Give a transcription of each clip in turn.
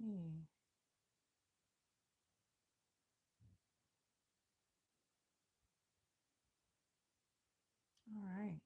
Hmm. All right.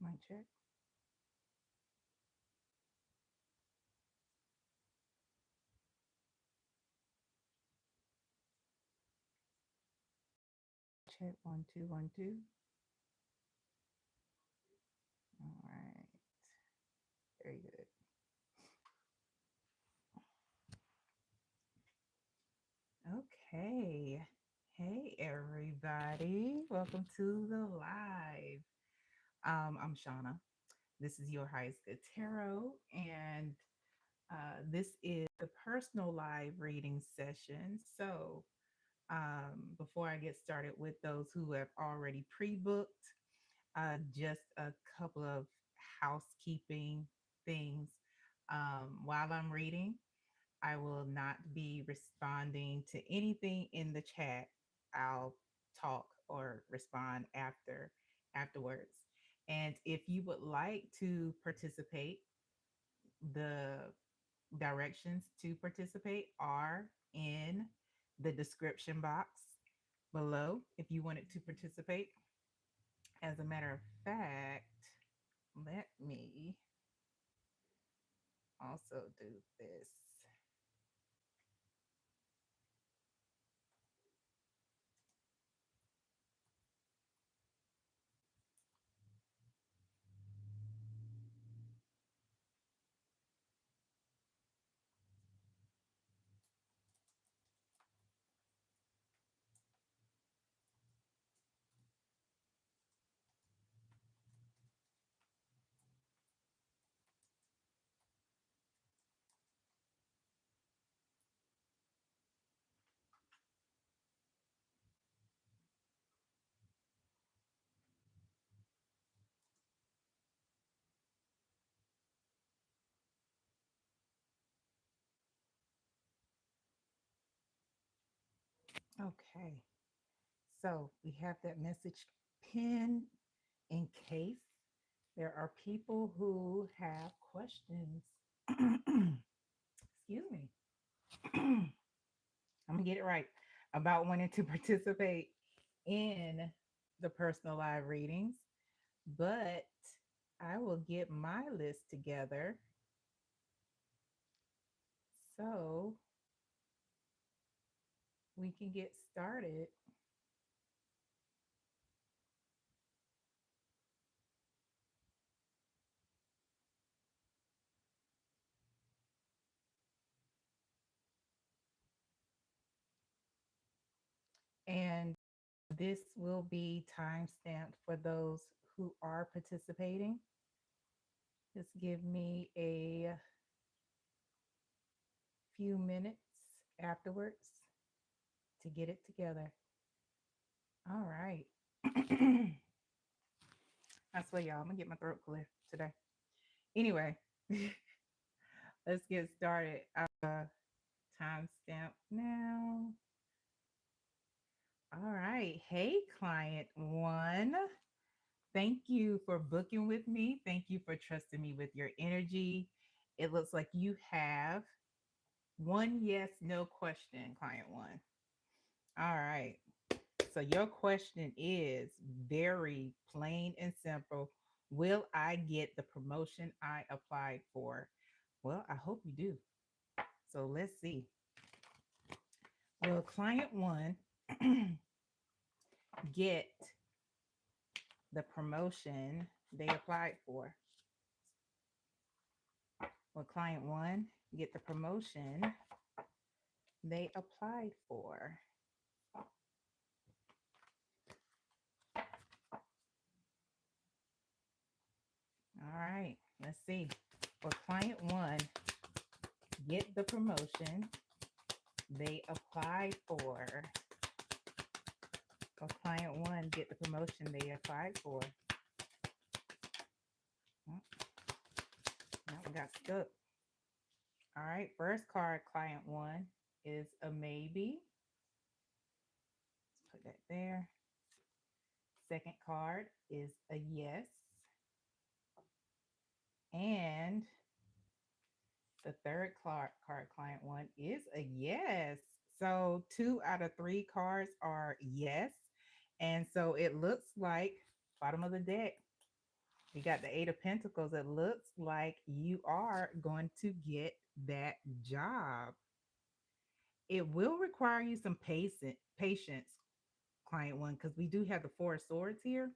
Mic check. Check 1 2 1 2. All right. Very good. Okay. Hey everybody. Welcome to the live. I'm Shauna. This is your highest good tarot, and this is the personal live reading session. So, before I get started with those who have already pre-booked, just a couple of housekeeping things. While I'm reading, I will not be responding to anything in the chat. I'll talk or respond afterwards. And if you would like to participate, the directions to participate are in the description box below if you wanted to participate. As a matter of fact, let me also do this. Okay, so we have that message pinned in case there are people who have questions. Excuse me. I'm gonna get it right about wanting to participate in the personal live readings, but I will get my list together so we can get started. And this will be time stamped for those who are participating. Just give me a few minutes afterwards to get it together. All right. I swear, y'all, I'm gonna get my throat clear today. Anyway, let's get started. Timestamp now. All right. Hey, client one. Thank you for booking with me. Thank you for trusting me with your energy. It looks like you have one yes, no question, client one. All right. So your question is very plain and simple. Will I get the promotion I applied for? Well, I hope you do. So let's see. Will client one get the promotion they applied for? Will client one get the promotion they applied for? All right, let's see. Will client one get the promotion they applied for? Will client one get the promotion they applied for? Oh, now we got stuck. All right, first card, client one, is a maybe. Let's put that there. Second card is a yes. And the third card, client one, is a yes. So 2 out of 3 cards are yes. And so it looks like bottom of the deck, we got the 8 of Pentacles. It looks like you are going to get that job. It will require you some patience, client one, because we do have the 4 of Swords here.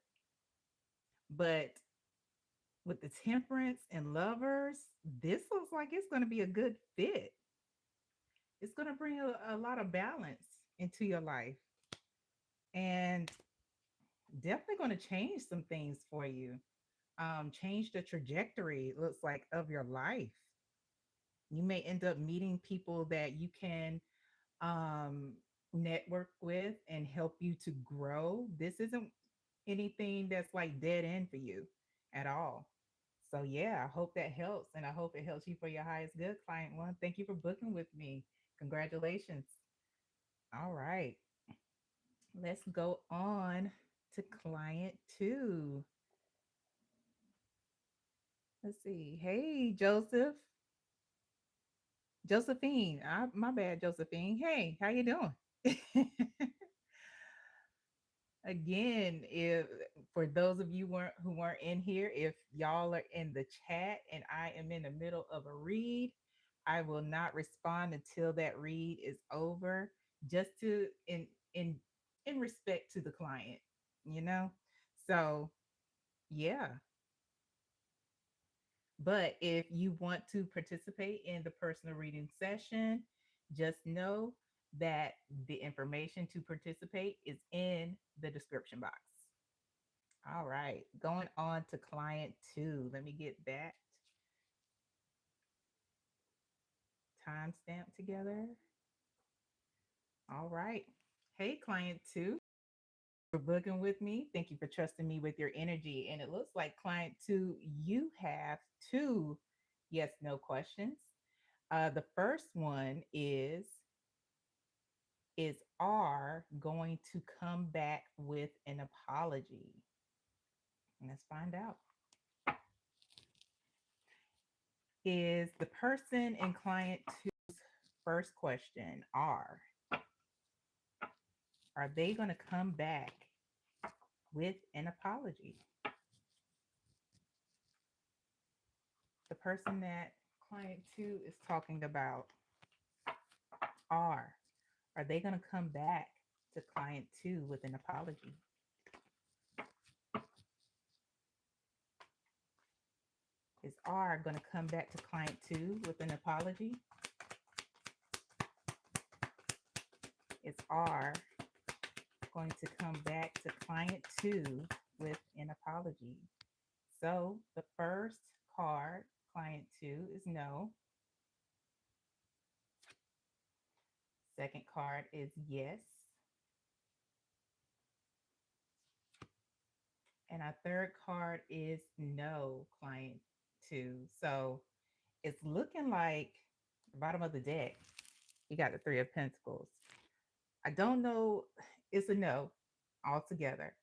But with the Temperance and Lovers, this looks like it's going to be a good fit. It's going to bring a lot of balance into your life and definitely going to change some things for you. Change the trajectory, it looks like, of your life. You may end up meeting people that you can um, network with and help you to grow. This isn't anything that's like dead end for you at all. So yeah, I hope that helps, and I hope it helps you for your highest good, client one. Thank you for booking with me. Congratulations. All right, let's go on to client two. Let's see. Hey, Josephine. My bad, Josephine. Hey, how you doing? Again, if for those of you who weren't in here, if y'all are in the chat and I am in the middle of a read, I will not respond until that read is over, just to in in respect to the client, you know. So yeah, but if you want to participate in the personal reading session, just know that the information to participate is in the description box. All right, going on to client two. Let me get that timestamp together. All right. Hey, client two, for booking with me. Thank you for trusting me with your energy. And it looks like client two, you have 2 yes/no questions. The first one is R going to come back with an apology? Let's find out. Is the person in client two's first question R? Are they going to come back with an apology? The person that client two is talking about, R, are they going to come back to client two with an apology? Is R going to come back to client two with an apology? Is R going to come back to client two with an apology? So the first card, client two, is no. Second card is yes. And our third card is no, client two. So it's looking like the bottom of the deck, you got the 3 of Pentacles. I don't know, it's a no altogether,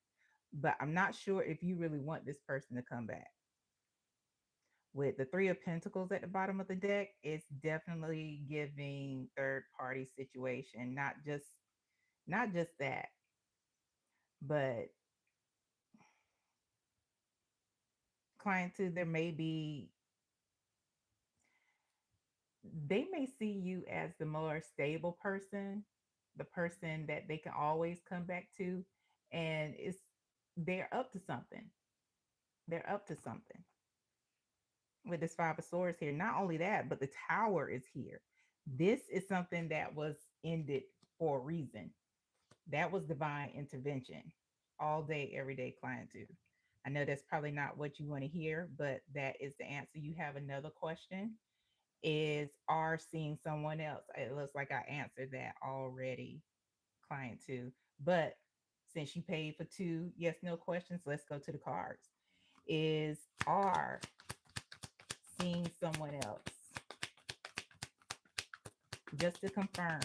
but I'm not sure if you really want this person to come back. With the 3 of Pentacles at the bottom of the deck, it's definitely giving third party situation, not just that, but client two, there may be, they may see you as the more stable person, the person that they can always come back to, and they're up to something. They're up to something. with this Five of Swords here. Not only that, but the Tower is here. This is something that was ended for a reason. That was divine intervention. All day, every day, client two. I know that's probably not what you want to hear, but that is the answer. You have another question, is are seeing someone else. It looks like I answered that already, client two. But since you paid for two yes, no questions, let's go to the cards. Is are seeing someone else. Just to confirm,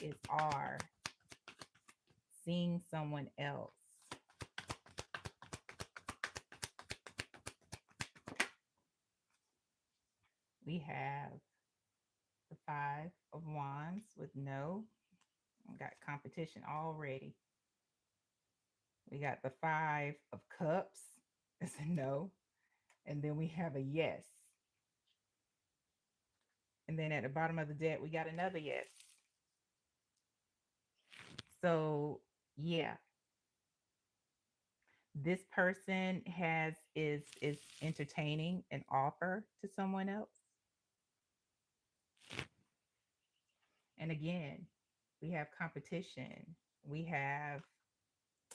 is are seeing someone else. We have the Five of Wands with no. We got competition already. We got the Five of Cups. It's a no. And then we have a yes. And then at the bottom of the deck, we got another yes. So, yeah, this person is entertaining an offer to someone else. And again, we have competition. We have,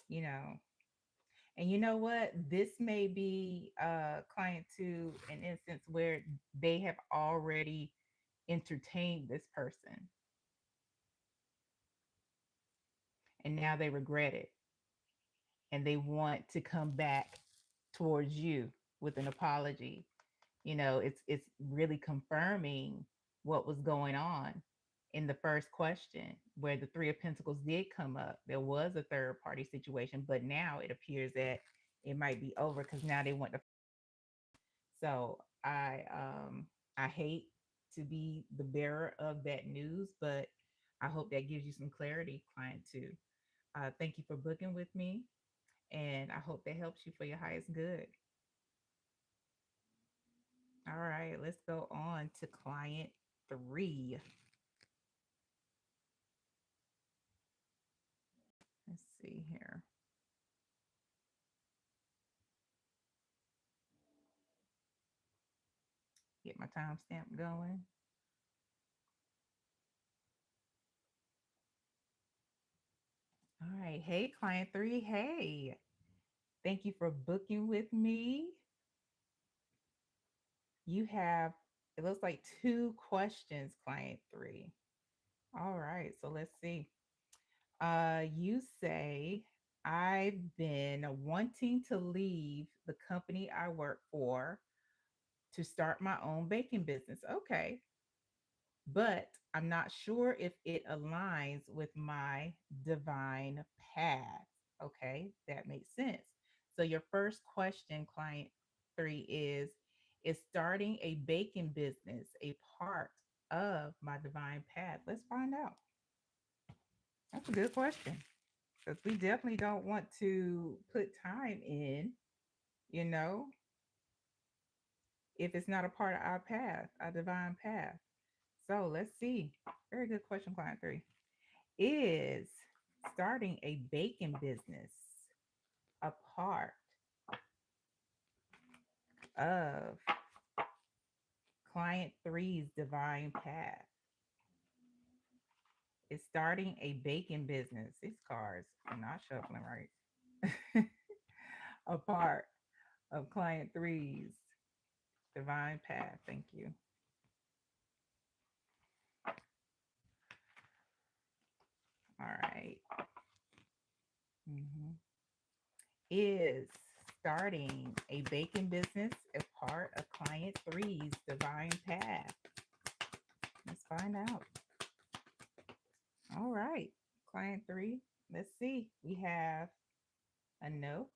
you know, and you know what? This may be client to an instance where they have already entertained this person and now they regret it and they want to come back towards you with an apology. It's really confirming what was going on in the first question where the Three of Pentacles did come up. There was a third party situation, but now it appears that it might be over because now they want to. So I hate to be the bearer of that news, but I hope that gives you some clarity, client two. Thank you for booking with me, and I hope that helps you for your highest good. All right, let's go on to client three. Let's see here. Get my timestamp going. All right. Hey, client three. Hey, thank you for booking with me. You have, it looks like two questions, client three. All right. So let's see. You say, I've been wanting to leave the company I work for to start my own baking business. Okay. But I'm not sure if it aligns with my divine path. Okay, that makes sense. So, your first question, client three, is starting a baking business a part of my divine path? Let's find out. That's a good question because we definitely don't want to put time in, you know, if it's not a part of our path, our divine path. So, let's see. Very good question, client three. Is starting a baking business a part of client three's divine path? Is starting a baking business, these cards are not shuffling right, a part of client three's divine path? Thank you. All right. Mhm. Is starting a baking business a part of client three's divine path? Let's find out. All right, client three. Let's see. We have a no.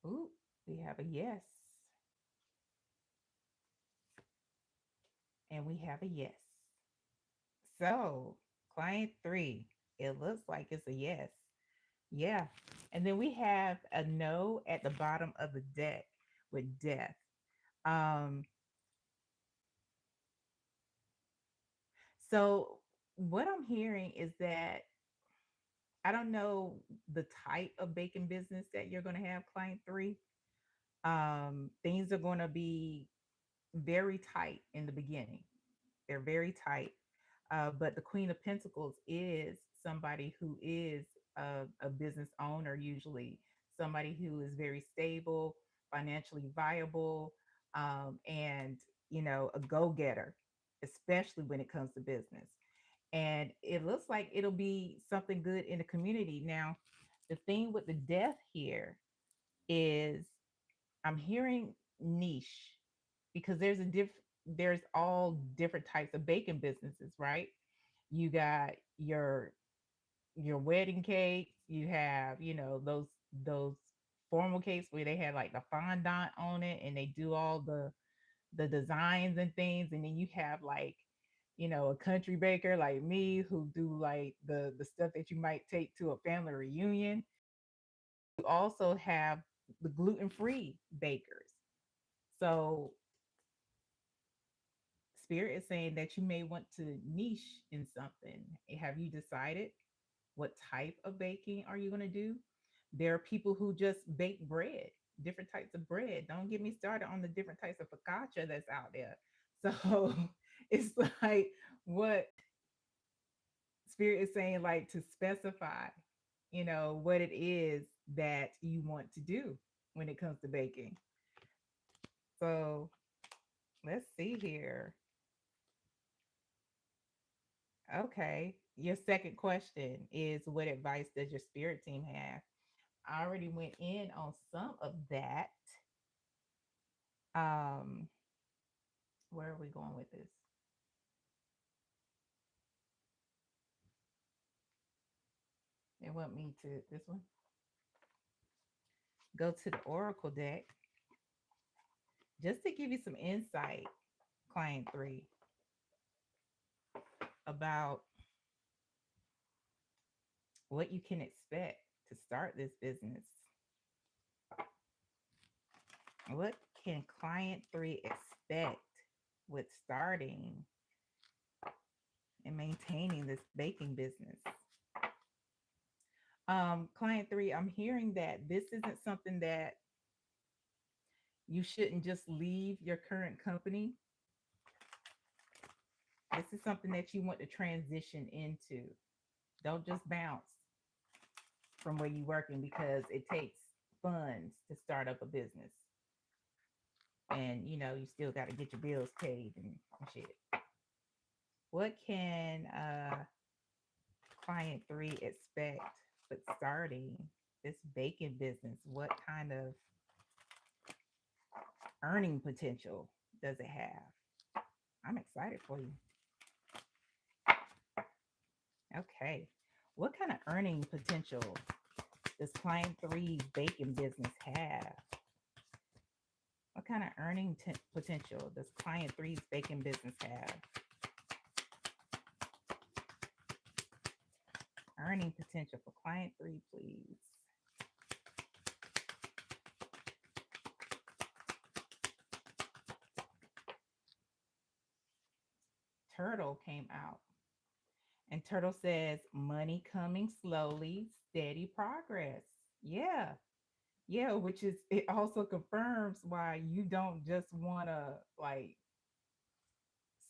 Ooh, we have a yes. And we have a yes. So, client three, it looks like it's a yes. Yeah. And then we have a no at the bottom of the deck with death. Um, so what I'm hearing is that I don't know the type of baking business that you're going to have, client three. Things are going to be very tight in the beginning. They're very tight. But the Queen of Pentacles is somebody who is a business owner, usually somebody who is very stable, financially viable, and a go-getter, especially when it comes to business. And it looks like it'll be something good in the community. Now, the thing with the death here is I'm hearing niche because there's all different types of baking businesses, right? You got your wedding cakes, you have, those formal cakes where they have like the fondant on it and they do all the designs and things, and then you have like a country baker like me who do like the stuff that you might take to a family reunion. You also have the gluten-free bakers. So Spirit is saying that you may want to niche in something. Have you decided what type of baking are you going to do? There are people who just bake bread, different types of bread. Don't get me started on the different types of focaccia that's out there. So it's like what Spirit is saying, like to specify, what it is that you want to do when it comes to baking. So let's see here. Okay. Your second question is, what advice does your spirit team have? I already went in on some of that. Um, where are we going with this? They want me to this one. Go to the Oracle deck just to give you some insight, client three, about what you can expect to start this business. What can client three expect with starting and maintaining this baking business? Client three, I'm hearing that this isn't something that you shouldn't just leave your current company. This is something that you want to transition into. Don't just bounce from where you're working because it takes funds to start up a business. And you still got to get your bills paid and shit. What can client three expect with starting this baking business? What kind of earning potential does it have? I'm excited for you. Okay. What kind of earning potential does client three baking business have? What kind of earning potential does client three's baking business have? Earning potential for client three, please. Turtle came out. And Turtle says, money coming slowly, steady progress. Yeah. Yeah, which is, it also confirms why you don't just want to like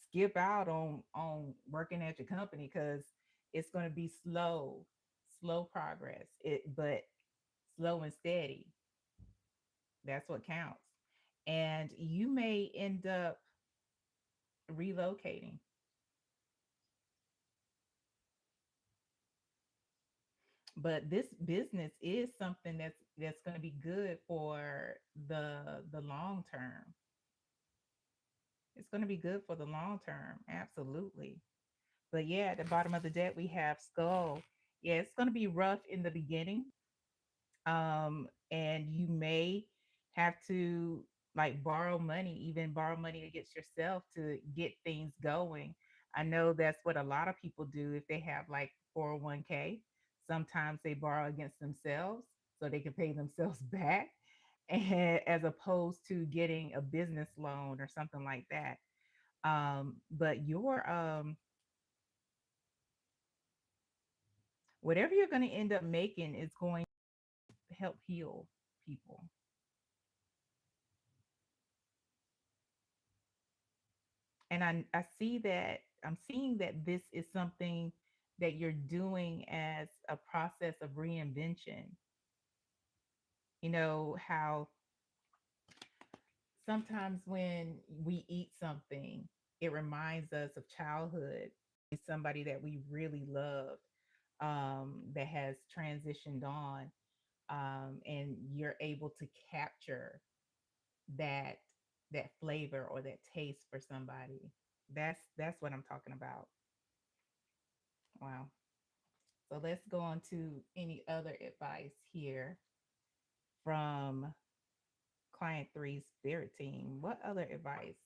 skip out on working at your company, because it's going to be slow progress. But slow and steady, that's what counts. And you may end up relocating. But this business is something that's going to be good for the long term. It's going to be good for the long term, absolutely. But yeah, at the bottom of the deck we have skull. Yeah, it's going to be rough in the beginning. And you may have to like borrow money against yourself to get things going. I know that's what a lot of people do if they have like 401k. Sometimes they borrow against themselves so they can pay themselves back, and as opposed to getting a business loan or something like that. But Whatever you're going to end up making is going to help heal people. And I see that I'm seeing that this is something that you're doing as a process of reinvention. You know how sometimes when we eat something, it reminds us of childhood. It's somebody that we really loved, that has transitioned on, and you're able to capture that that flavor or that taste for somebody. That's what I'm talking about. Wow. So let's go on to any other advice here from client three's spirit team. What other advice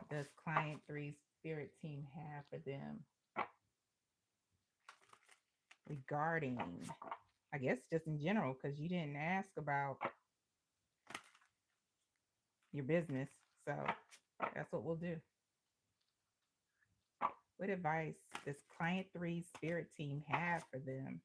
does client three's spirit team have for them regarding, I guess, just in general, because you didn't ask about your business. So that's what we'll do. What advice does client three's spirit team have for them?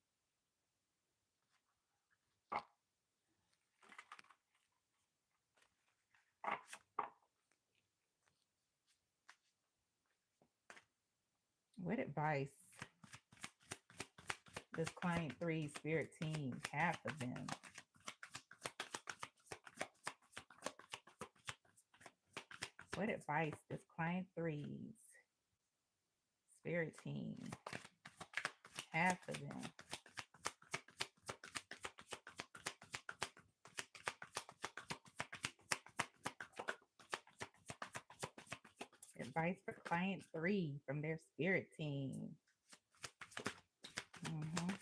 What advice does client three's spirit team have for them? What advice does client three's spirit team have for them? Advice for client three from their spirit team. Mhm.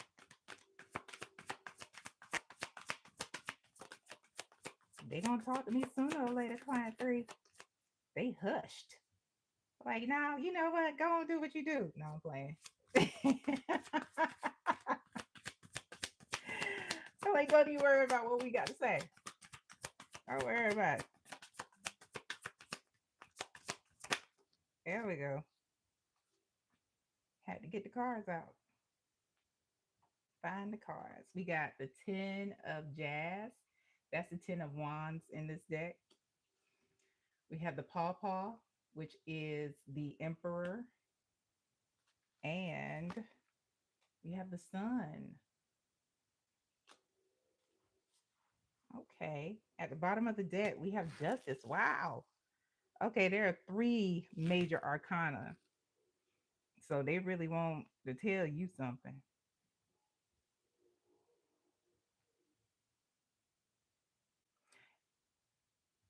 They gonna talk to me sooner or later, client three. They hushed. Like, now, you know what? Go and do what you do. No, I'm playing. I'm like, don't you worry about what we got to say. Don't worry about it. There we go. Had to get the cards out. Find the cards. We got the 10 of jazz. That's the 10 of wands in this deck. We have the pawpaw, which is the emperor. And we have the sun. Okay. At the bottom of the deck, we have justice. Wow. Okay, there are three major arcana. So they really want to tell you something.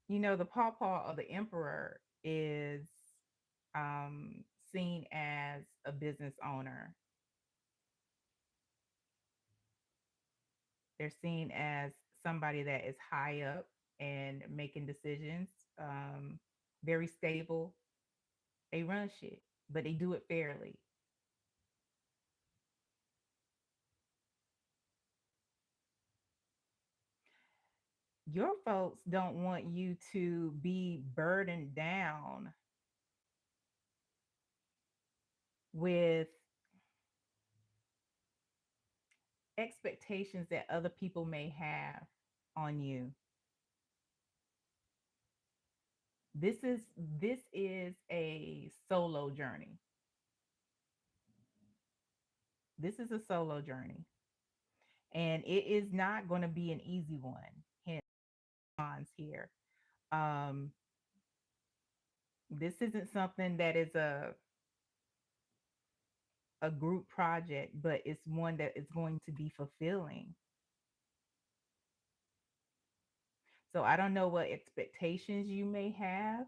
You know, the pawpaw of the emperor is, um, seen as a business owner. They're seen as somebody that is high up and making decisions, very stable. They run shit, but they do it fairly. Your folks don't want you to be burdened down with expectations that other people may have on you. This is a solo journey. This is a solo journey, and it is not going to be an easy one. Hence, Hans here. Um, this isn't something that is a group project, but it's one that is going to be fulfilling. So I don't know what expectations you may have,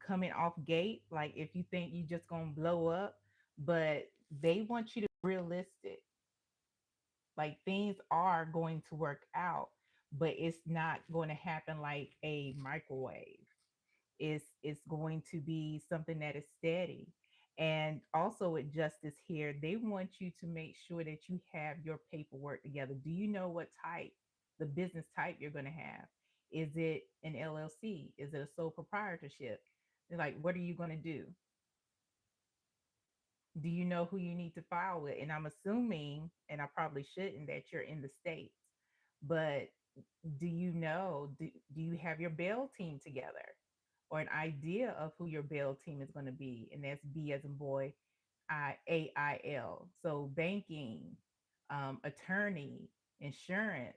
coming off gate. Like if you think you just gonna blow up, but they want you to be realistic. Like things are going to work out, but it's not going to happen like a microwave. It's going to be something that is steady. And also with justice here, they want you to make sure that you have your paperwork together. Do you know what type, the business type you're going to have? Is it an LLC? Is it a sole proprietorship? Like, what are you going to do? Do you know who you need to file with? And I'm assuming, and I probably shouldn't, that you're in the States. But do you know, do you have your bail team together or an idea of who your bail team is going to be? And that's B as in boy, AIL. So banking, attorney, insurance,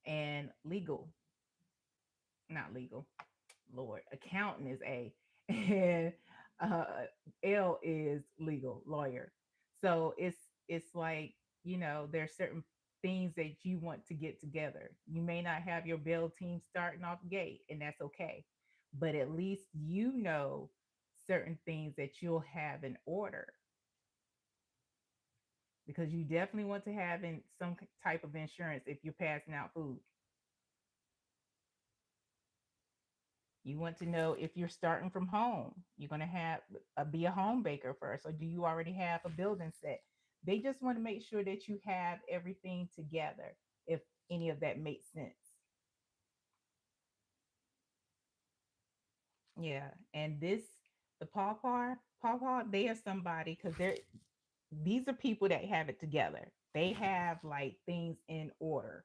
and legal, not legal, Lord, accountant is A, and uh, L is legal, lawyer. So it's like, there's certain things that you want to get together. You may not have your bail team starting off gate, and that's okay, but at least certain things that you'll have in order, because you definitely want to have in some type of insurance if you're passing out food. You want to know if you're starting from home, you're going to have be a home baker first, or do you already have a building set? They just want to make sure that you have everything together, if any of that makes sense. Yeah, and the pawpaw, they are somebody, because these are people that have it together. They have like things in order.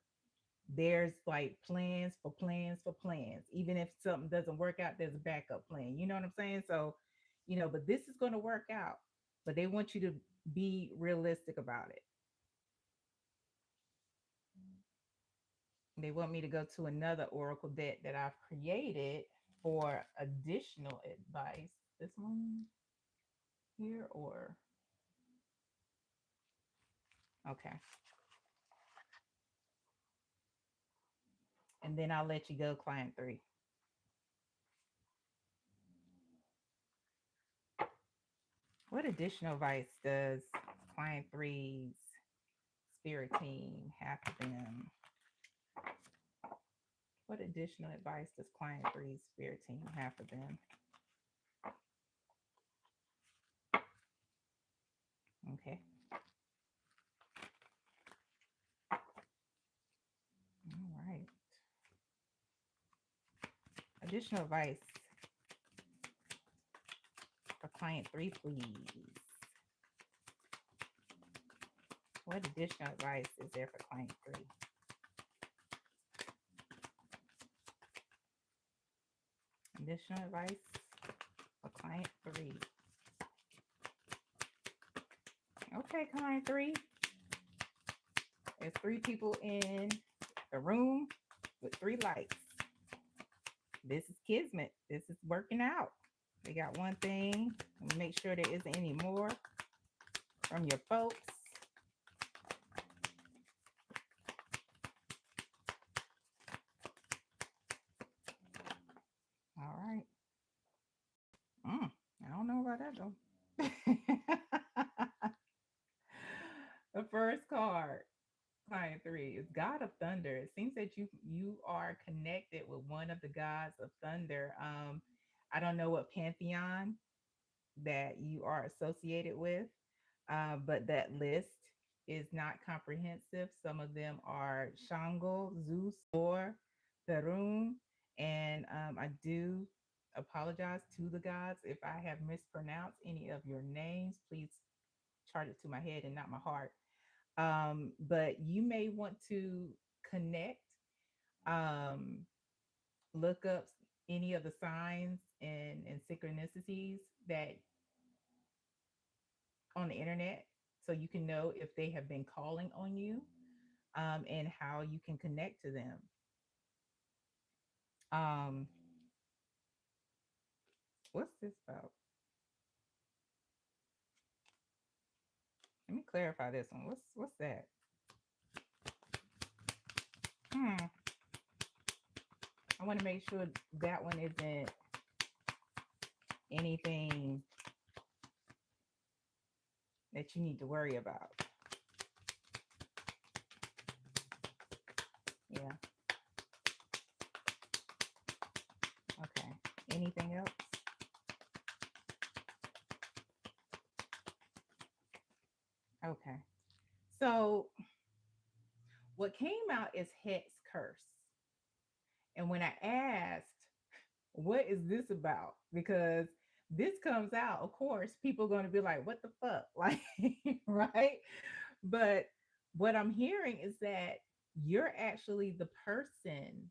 There's like plans for plans for plans. Even if something doesn't work out, there's a backup plan. You know what I'm saying? So, but this is going to work out. But they want you to be realistic about it. They want me to go to another oracle deck that I've created for additional advice. This one here, or okay. And then I'll let you go, client three. What additional advice does client three's spirit team have for them? What additional advice does client three's spirit team have for them? Okay. All right. Additional advice for client three, please. What additional advice is there for client three? Additional advice for client three. Okay, client three. There's three people in the room with three lights. This is kismet. This is working out. They got one thing. Let me make sure there isn't any more from your folks. All right. I don't know about that though. The first card, client three, is God of Thunder. It seems that you are connected with one of the gods of thunder. I don't know what pantheon that you are associated with, but that list is not comprehensive. Some of them are Shango, Zeus, or Perun, and I do apologize to the gods if I have mispronounced any of your names. Please chart it to my head and not my heart. But you may want to connect, um, look up any of the signs and synchronicities that on the internet, so you can know if they have been calling on you, and how you can connect to them. Um, what's this about? Let me clarify this one. What's that? Hmm. I want to make sure that one isn't anything that you need to worry about. Yeah. Okay. Anything else? Okay. So what came out is hex curse. And when I asked, what is this about? Because this comes out, of course, people are going to be like, what the fuck? Like, right? But what I'm hearing is that you're actually the person,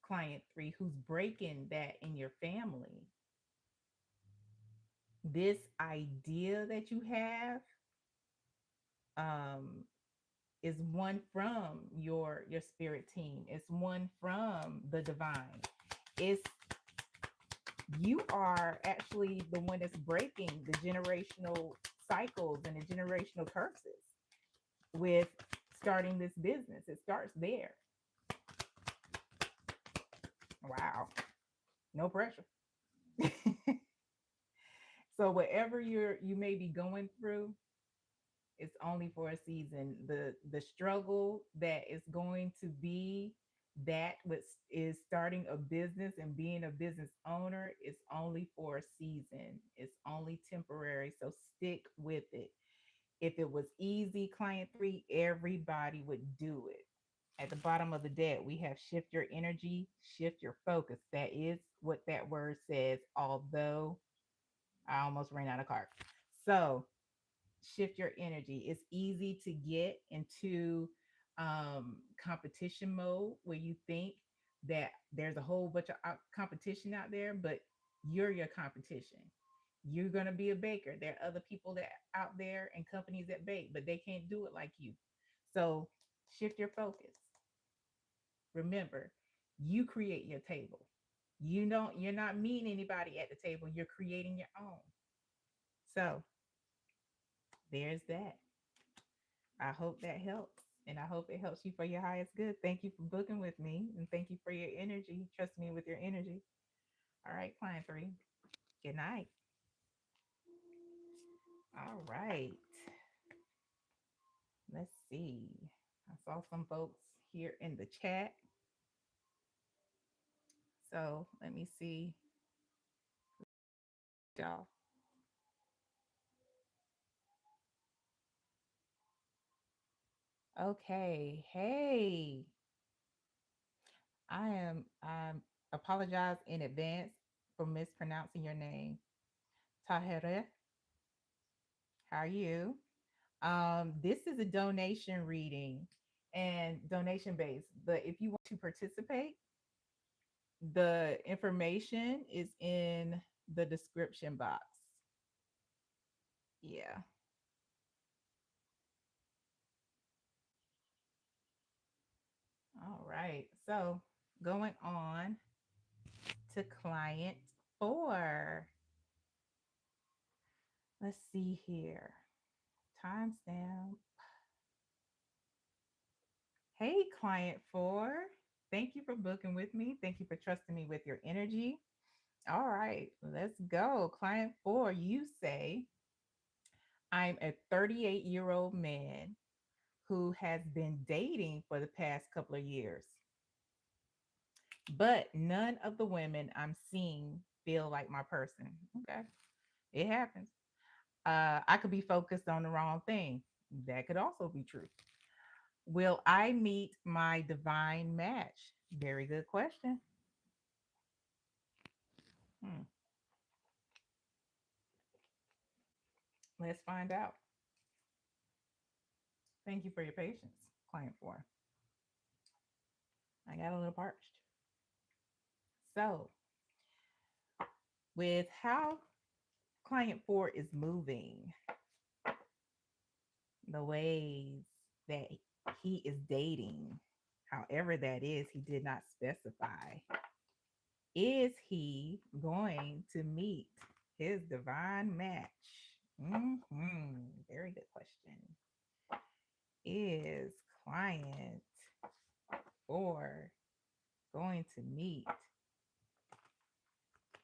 client three, who's breaking that in your family. This idea that you have um, is one from your spirit team. It's one from the divine. It's you are actually the one that's breaking the generational cycles and the generational curses with starting this business. It starts there. Wow. No pressure. So whatever you may be going through, it's only for a season. The struggle that is going to be that which is starting a business and being a business owner is only for a season. It's only temporary. So stick with it. If it was easy, client three, everybody would do it. At the bottom of the deck, we have shift your energy, shift your focus. That is what that word says, although I almost ran out of cards. So shift your energy. It's easy to get into competition mode where you think that there's a whole bunch of competition out there, but you're your competition. You're going to be a baker. There are other people that out there and companies that bake, but they can't do it like you. So shift your focus. Remember, you create your table. You're not meeting anybody at the table. You're creating your own. So there's that. I hope that helps. And I hope it helps you for your highest good. Thank you for booking with me. And thank you for your energy. Trust me with your energy. All right, client three. Good night. All right. Let's see. I saw some folks here in the chat. So let me see. Y'all. Okay. Hey. I apologize in advance for mispronouncing your name. Tahere, how are you? This is a donation reading and donation based, but if you want to participate, the information is in the description box. Yeah. All right. So going on to client four. Let's see here. Timestamp. Hey, client four. Thank you for booking with me. Thank you for trusting me with your energy. All right, let's go. Client four, you say, I'm a 38-year-old man who has been dating for the past couple of years, but none of the women I'm seeing feel like my person. Okay, it happens. I could be focused on the wrong thing. That could also be true. Will I meet my divine match? Very good question. Hmm. Let's find out. Thank you for your patience, client four. I got a little parched. So, with how client four is moving, the ways that he is dating, however that is, he did not specify. Is he going to meet his divine match? Very good question. Is client four going to meet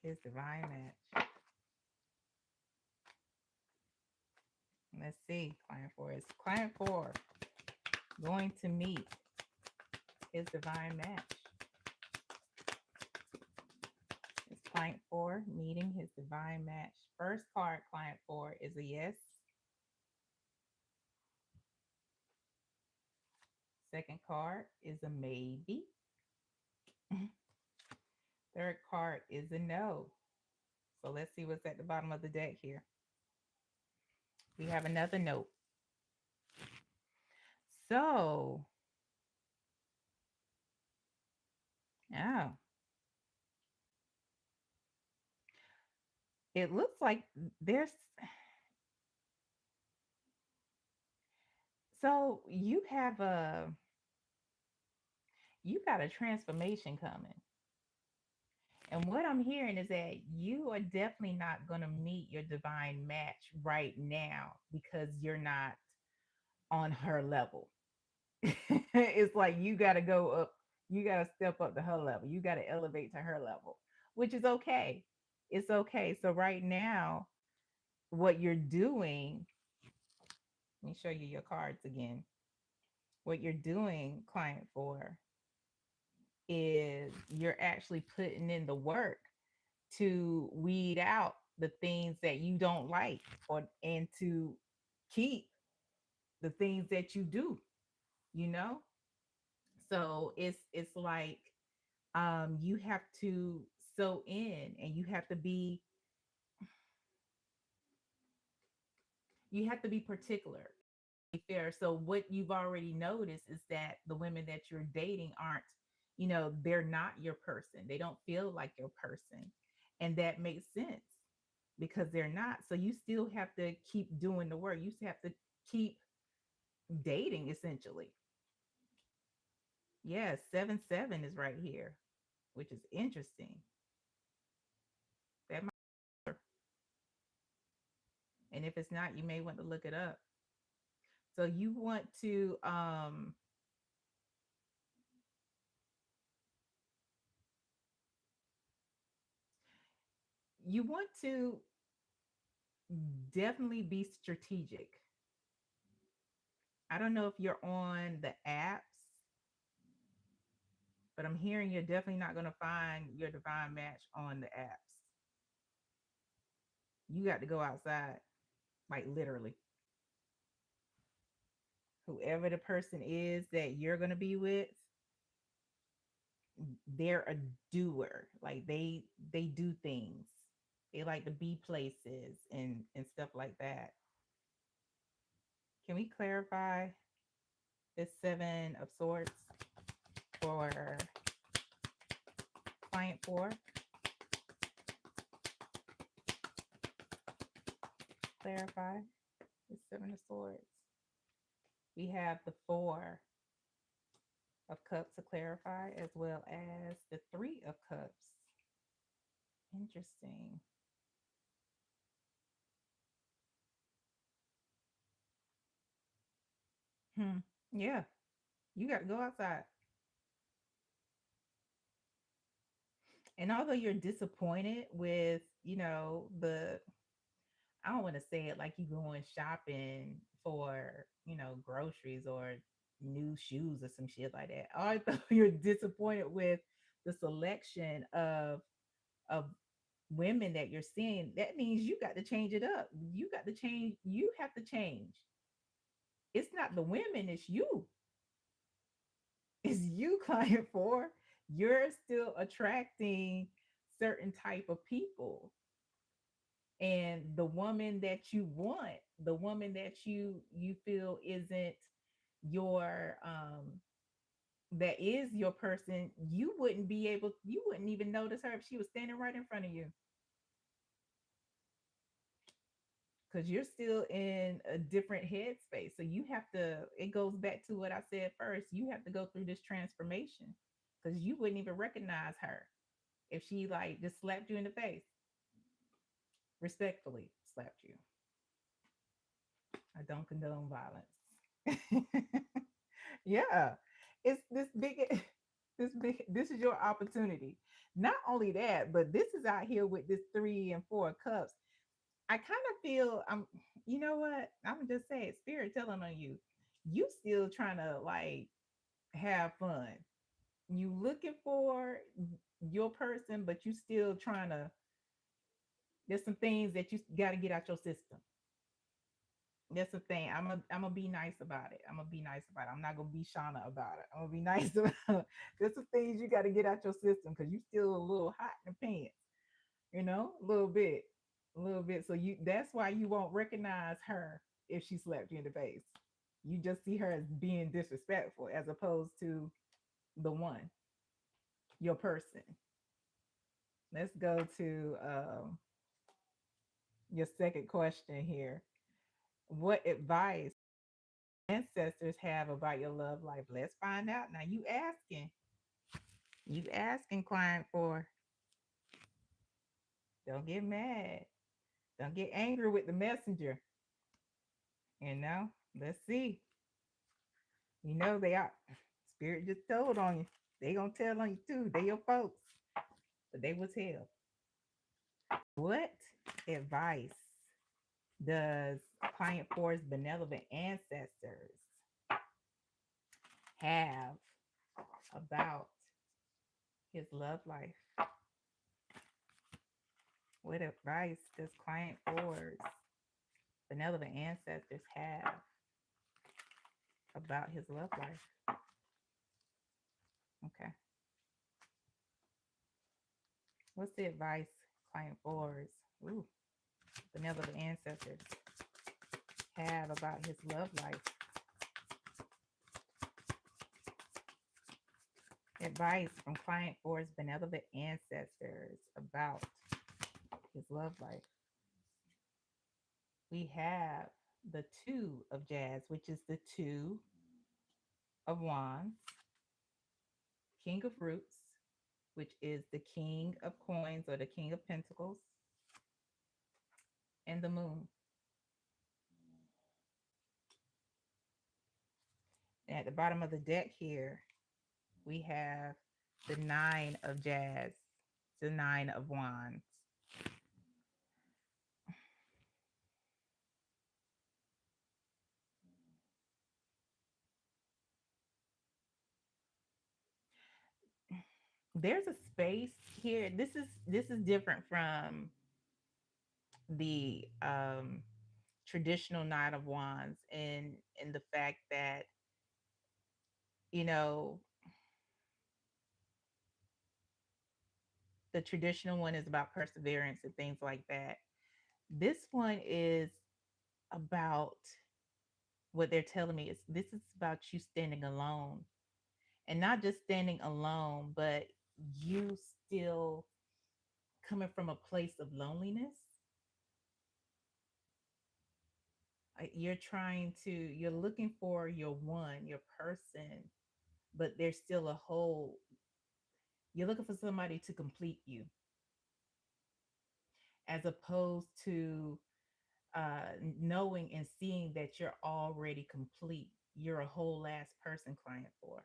his divine match? Let's see. Client four is client four going to meet his divine match? Is client four meeting his divine match? First card, client four, is a yes. Second card is a maybe. Third card is a no. So let's see what's at the bottom of the deck here. We have another note. So, oh, it looks like there's so you got a transformation coming. And what I'm hearing is that you are definitely not going to meet your divine match right now because you're not on her level. It's like you got to go up, you got to step up to her level. You got to elevate to her level, which is okay. It's okay. So right now, what you're doing, let me show you your cards again. What you're doing, client four, is you're actually putting in the work to weed out the things that you don't like or and to keep the things that you do, you know? So it's like you have to sew in and you have to be particular, be fair. So what you've already noticed is that the women that you're dating aren't, they're not your person. They don't feel like your person. And that makes sense because they're not. So you still have to keep doing the work. You still have to keep dating essentially. Yeah, 7-7 is right here, which is interesting. That might, and if it's not, you may want to look it up. So you want to definitely be strategic. I don't know if you're on the apps, but I'm hearing you're definitely not going to find your divine match on the apps. You got to go outside, like literally. Whoever the person is that you're going to be with, they're a doer. Like they do things. They like to be places and stuff like that. Can we clarify this 7 of Swords for client four? Clarify the 7 of Swords. We have the 4 of Cups to clarify, as well as the 3 of Cups. Interesting. Hmm. Yeah, you got to go outside. And although you're disappointed with, I don't want to say it like you going shopping for, groceries or new shoes or some shit like that. Although you're disappointed with the selection of women that you're seeing, that means you got to change it up. You got to change. You have to change. It's not the women, it's you. It's you, client four. You're still attracting certain type of people. And the woman that you want, the woman that you feel isn't your that is your person, you wouldn't even notice her if she was standing right in front of you because you're still in a different headspace. So you have to, it goes back to what I said first. You have to go through this transformation because you wouldn't even recognize her if she like just slapped you in the face, respectfully slapped you. I don't condone violence. Yeah. It's this big this is your opportunity. Not only that, but this is out here with this 3 and 4 cups. I kind of feel you know what? I'm just saying spirit telling on you. You still trying to like have fun. You looking for your person, but you still trying to, there's some things that you got to get out your system. That's the thing. I'm gonna be nice about it. I'm gonna be nice about it. I'm not gonna be Shauna about it. I'm gonna be nice about it. There's some things you got to get out your system because you still a little hot in the pants. a little bit. So that's why you won't recognize her if she slapped you in the face. You just see her as being disrespectful as opposed to the one, your person. Let's go to your second question here. What advice ancestors have about your love life? Let's find out. Now you asking client for, don't get mad. Don't get angry with the messenger. Let's see. They are spirit just told on you. They gonna tell on you too. They your folks, but they will tell. What advice does client four's benevolent ancestors have about his love life? What advice does client four's benevolent ancestors have about his love life? Okay. What's the advice client four's benevolent ancestors have about his love life? Advice from client four's benevolent ancestors about his love life. We have the two of jazz, which is the two of wands, king of roots, which is the king of coins or the king of pentacles, and the moon. And at the bottom of the deck here, we have the nine of jazz, the nine of wands. There's a space here. This is different from the traditional nine of wands, in the fact that you know the traditional one is about perseverance and things like that. This one is about, what they're telling me is, this is about you standing alone, and not just standing alone, but you still coming from a place of loneliness. You're looking for your one, your person, but there's still a hole. You're looking for somebody to complete you, as opposed to knowing and seeing that you're already complete. You're a whole ass person, client for.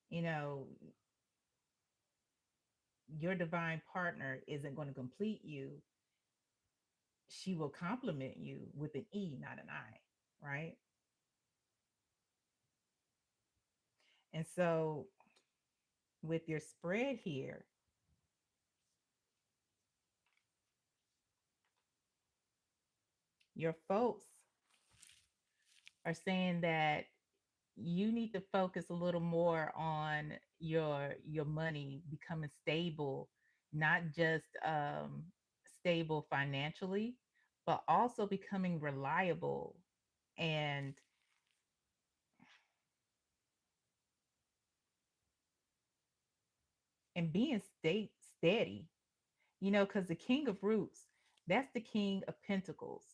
You know, your divine partner isn't going to complete you. She will compliment you with an E, not an I, right? And so with your spread here, your folks are saying that you need to focus a little more on your money becoming stable, not just stable financially, but also becoming reliable and being steady. Because the king of roots, that's the king of pentacles.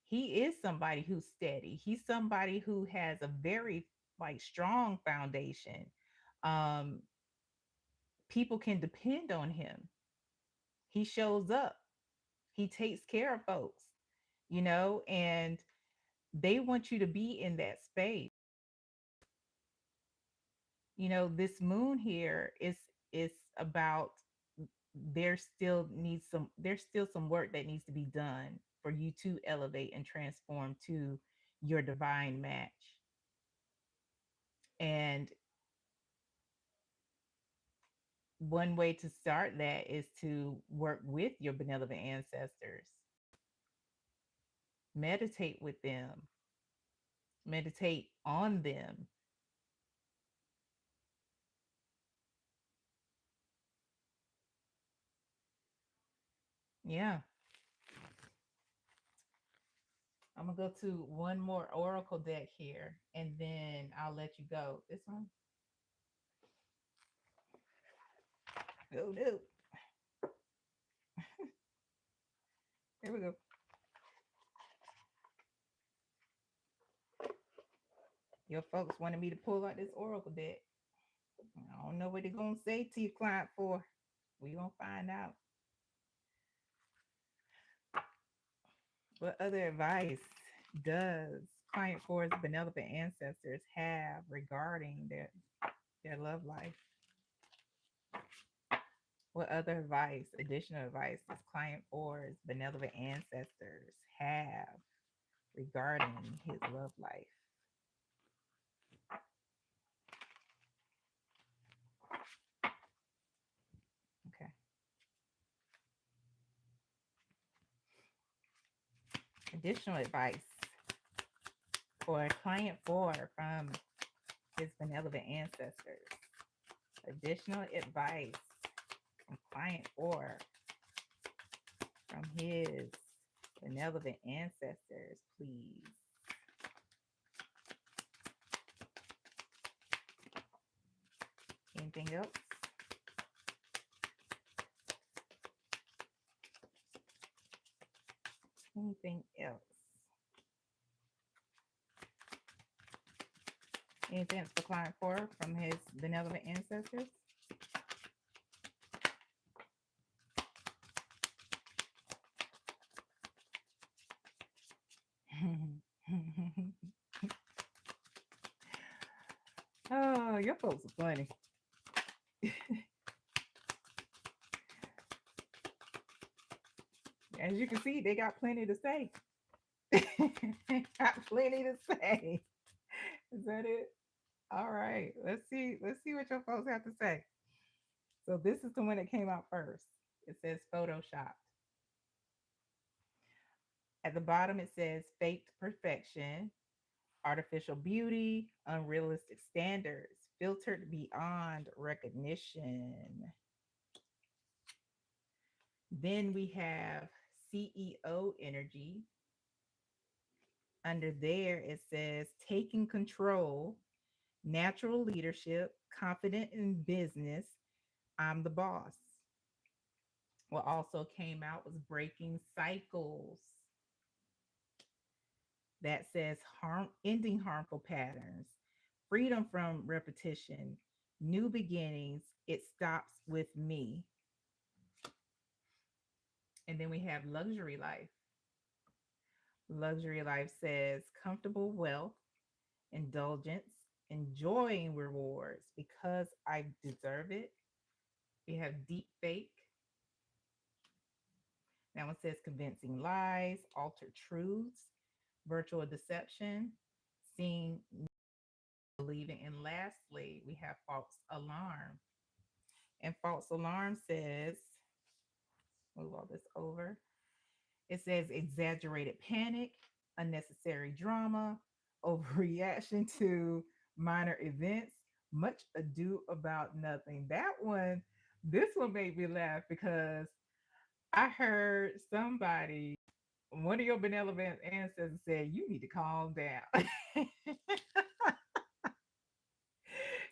He is somebody who's steady. He's somebody who has a very like strong foundation. um People can depend on him. He shows up. He takes care of folks, and they want you to be in that space. This moon here is about, there's still some work that needs to be done for you to elevate and transform to your divine match. And one way to start that is to work with your benevolent ancestors. Meditate with them, meditate on them. Yeah, I'm gonna go to one more oracle deck here, and then I'll let you go. This one. Oh no! Here we go. Your folks wanted me to pull out this oracle deck. I don't know what they're gonna say to your client for. We gonna find out. What other advice does client four's benevolent ancestors have regarding their love life? What other advice, additional advice, does client four's benevolent ancestors have regarding his love life? Okay. Additional advice for client four from his benevolent ancestors. Additional advice from client four from his benevolent ancestors, please. Anything else? Anything else? Anything else for client four from his benevolent ancestors? Oh, your folks are funny. As you can see, they got plenty to say. Got plenty to say. Is that it? All right. Let's see. Let's see what your folks have to say. So this is the one that came out first. It says Photoshop. At the bottom, it says faked perfection, artificial beauty, unrealistic standards, filtered beyond recognition. Then we have CEO energy. Under there, it says taking control, natural leadership, confident in business. I'm the boss. What also came out was breaking cycles. That says ending harmful patterns, freedom from repetition, new beginnings. It stops with me. And then we have luxury life. Luxury life says comfortable wealth, indulgence, enjoying rewards because I deserve it. We have deep fake. That one says convincing lies, altered truths, virtual deception, seeing, believing. And lastly, we have false alarm. And false alarm says, move all this over. It says exaggerated panic, unnecessary drama, overreaction to minor events, much ado about nothing. That one, this one made me laugh because I heard somebody, one of your benevolent ancestors said, you need to calm down.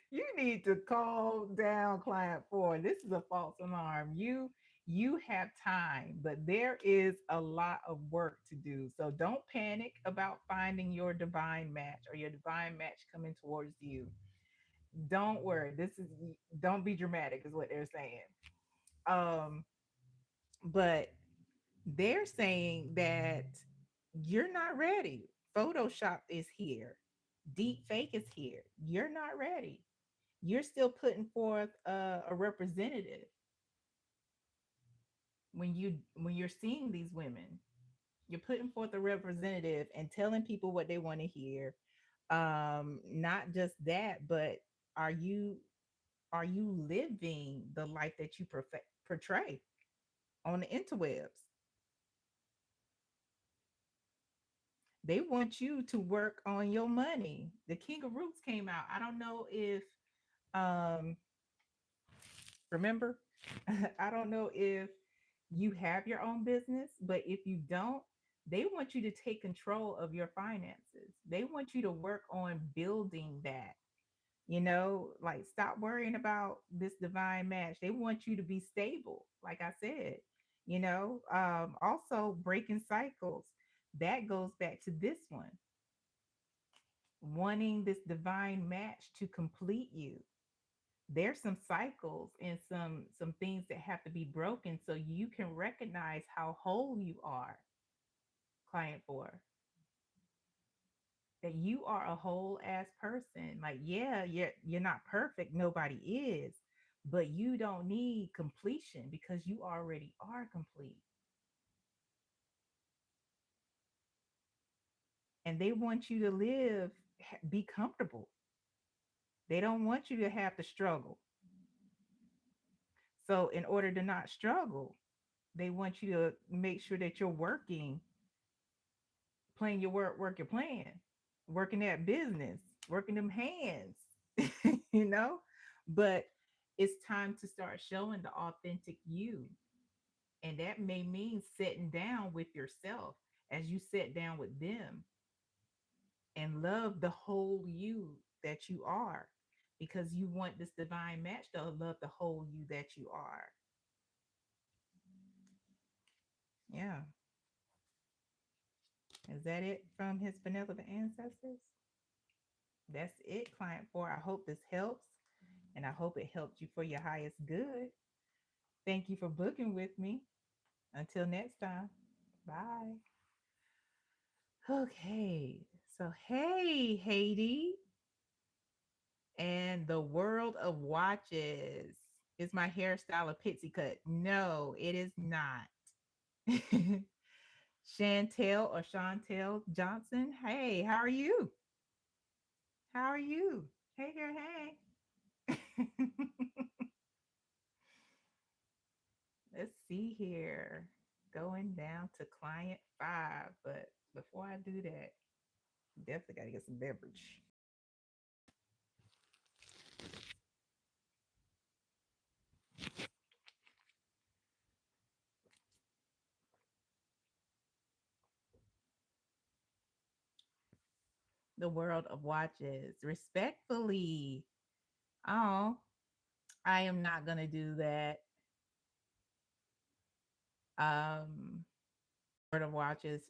You need to calm down, client four. This is a false alarm. You have time, but there is a lot of work to do. So don't panic about finding your divine match or your divine match coming towards you. Don't worry. This is don't be dramatic, is what they're saying. Um, but they're saying that you're not ready. Photoshop is here. Deep fake is here. You're not ready. You're still putting forth a representative when you're seeing these women. You're putting forth a representative and telling people what they want to hear. Not just that, but are you are you living the life that you portray on the interwebs? They want you to work on your money. The King of Roots came out. I don't know if um remember, I don't know if you have your own business, but if you don't, they want you to take control of your finances. They want you to work on building that. Like stop worrying about this divine match. They want you to be stable, like I said. Also breaking cycles. That goes back to this one, wanting this divine match to complete you. There's some cycles and some things that have to be broken so you can recognize how whole you are, client 4. That you are a whole ass person. Like, yeah, you're not perfect, nobody is, but you don't need completion because you already are complete. And they want you to live, be comfortable. They don't want you to have to struggle. So in order to not struggle, they want you to make sure that you're working, playing your work your plan, working that business, working them hands, you know? But it's time to start showing the authentic you. And that may mean sitting down with yourself as you sit down with them and love the whole you that you are, because you want this divine match to love the whole you that you are. Yeah. Is that it from his benevolent ancestors? That's it, client 4. I hope this helps, and I hope it helped you for your highest good. Thank you for booking with me. Until next time, bye. Okay, so hey, Haiti, and the world of watches. Is my hairstyle a pixie cut? No, it is not. Chantel or Chantel Johnson. Hey, how are you? How are you? Hey, girl, hey. Let's see here. Going down to client 5. But before I do that, definitely got to get some beverage. The world of watches. Respectfully. Oh, I am not going to do that. World of watches.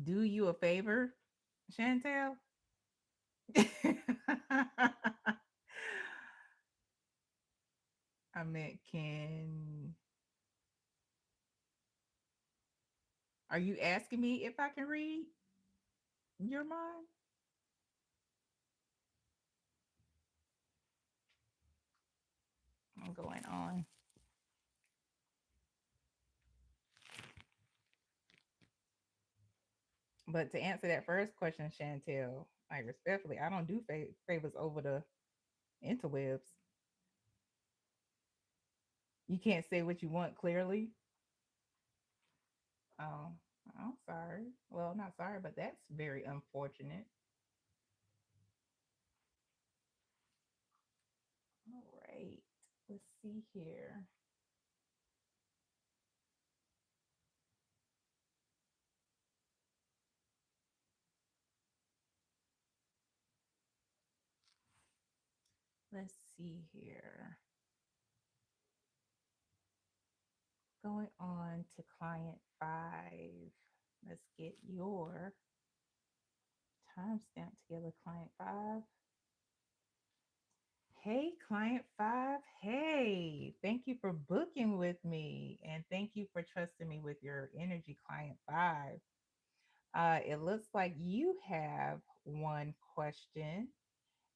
Do you a favor, Chantel? I meant, are you asking me if I can read your mind? I'm going on. But to answer that first question, Chantel, like respectfully, I don't do favors over the interwebs. You can't say what you want clearly. Oh, I'm sorry. Well, not sorry, but that's very unfortunate. All right. Let's see here. Let's see here. Going on to client 5. Let's get your timestamp together, client 5. Hey, client 5. Hey, thank you for booking with me, and thank you for trusting me with your energy, client 5. It looks like you have one question,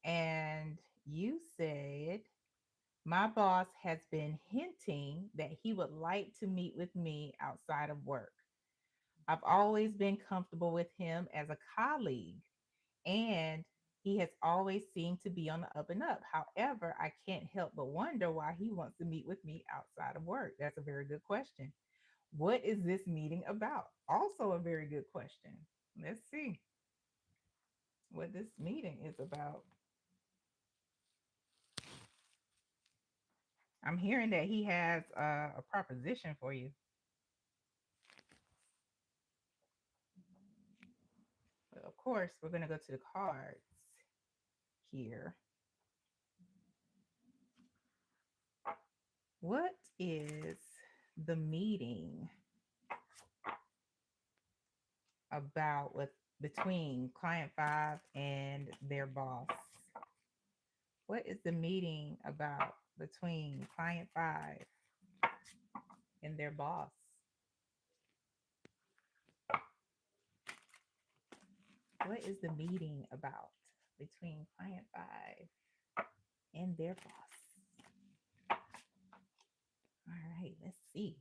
and you said, my boss has been hinting that he would like to meet with me outside of work. I've always been comfortable with him as a colleague, and he has always seemed to be on the up and up. However, I can't help but wonder why he wants to meet with me outside of work. That's a very good question. What is this meeting about? Also, a very good question. Let's see what this meeting is about. I'm hearing that he has a proposition for you. But of course, we're going to go to the cards here. What is the meeting about with between client five and their boss? What is the meeting about between client five and their boss? What is the meeting about between client five and their boss? All right, let's see.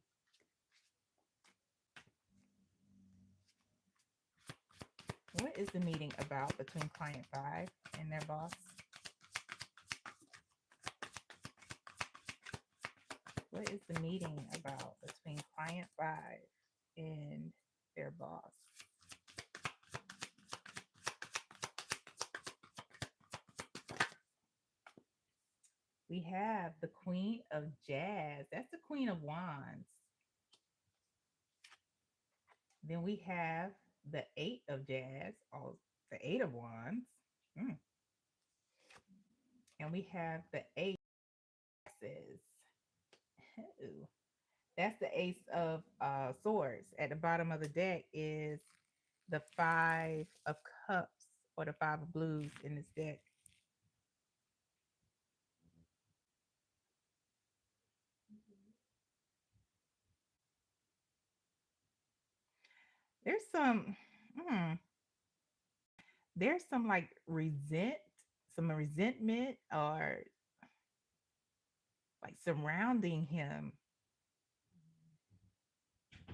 What is the meeting about between client five and their boss? What is the meeting about between client five and their boss? We have the Queen of Jazz. That's the Queen of Wands. Then we have the Eight of Jazz, or the Eight of Wands. Mm. And we have the Ace of Axes. Ooh. That's the Ace of Swords. At the bottom of the deck is the Five of Cups, or the Five of Blues in this deck. There's hmm, there's some like some resentment, or like surrounding him,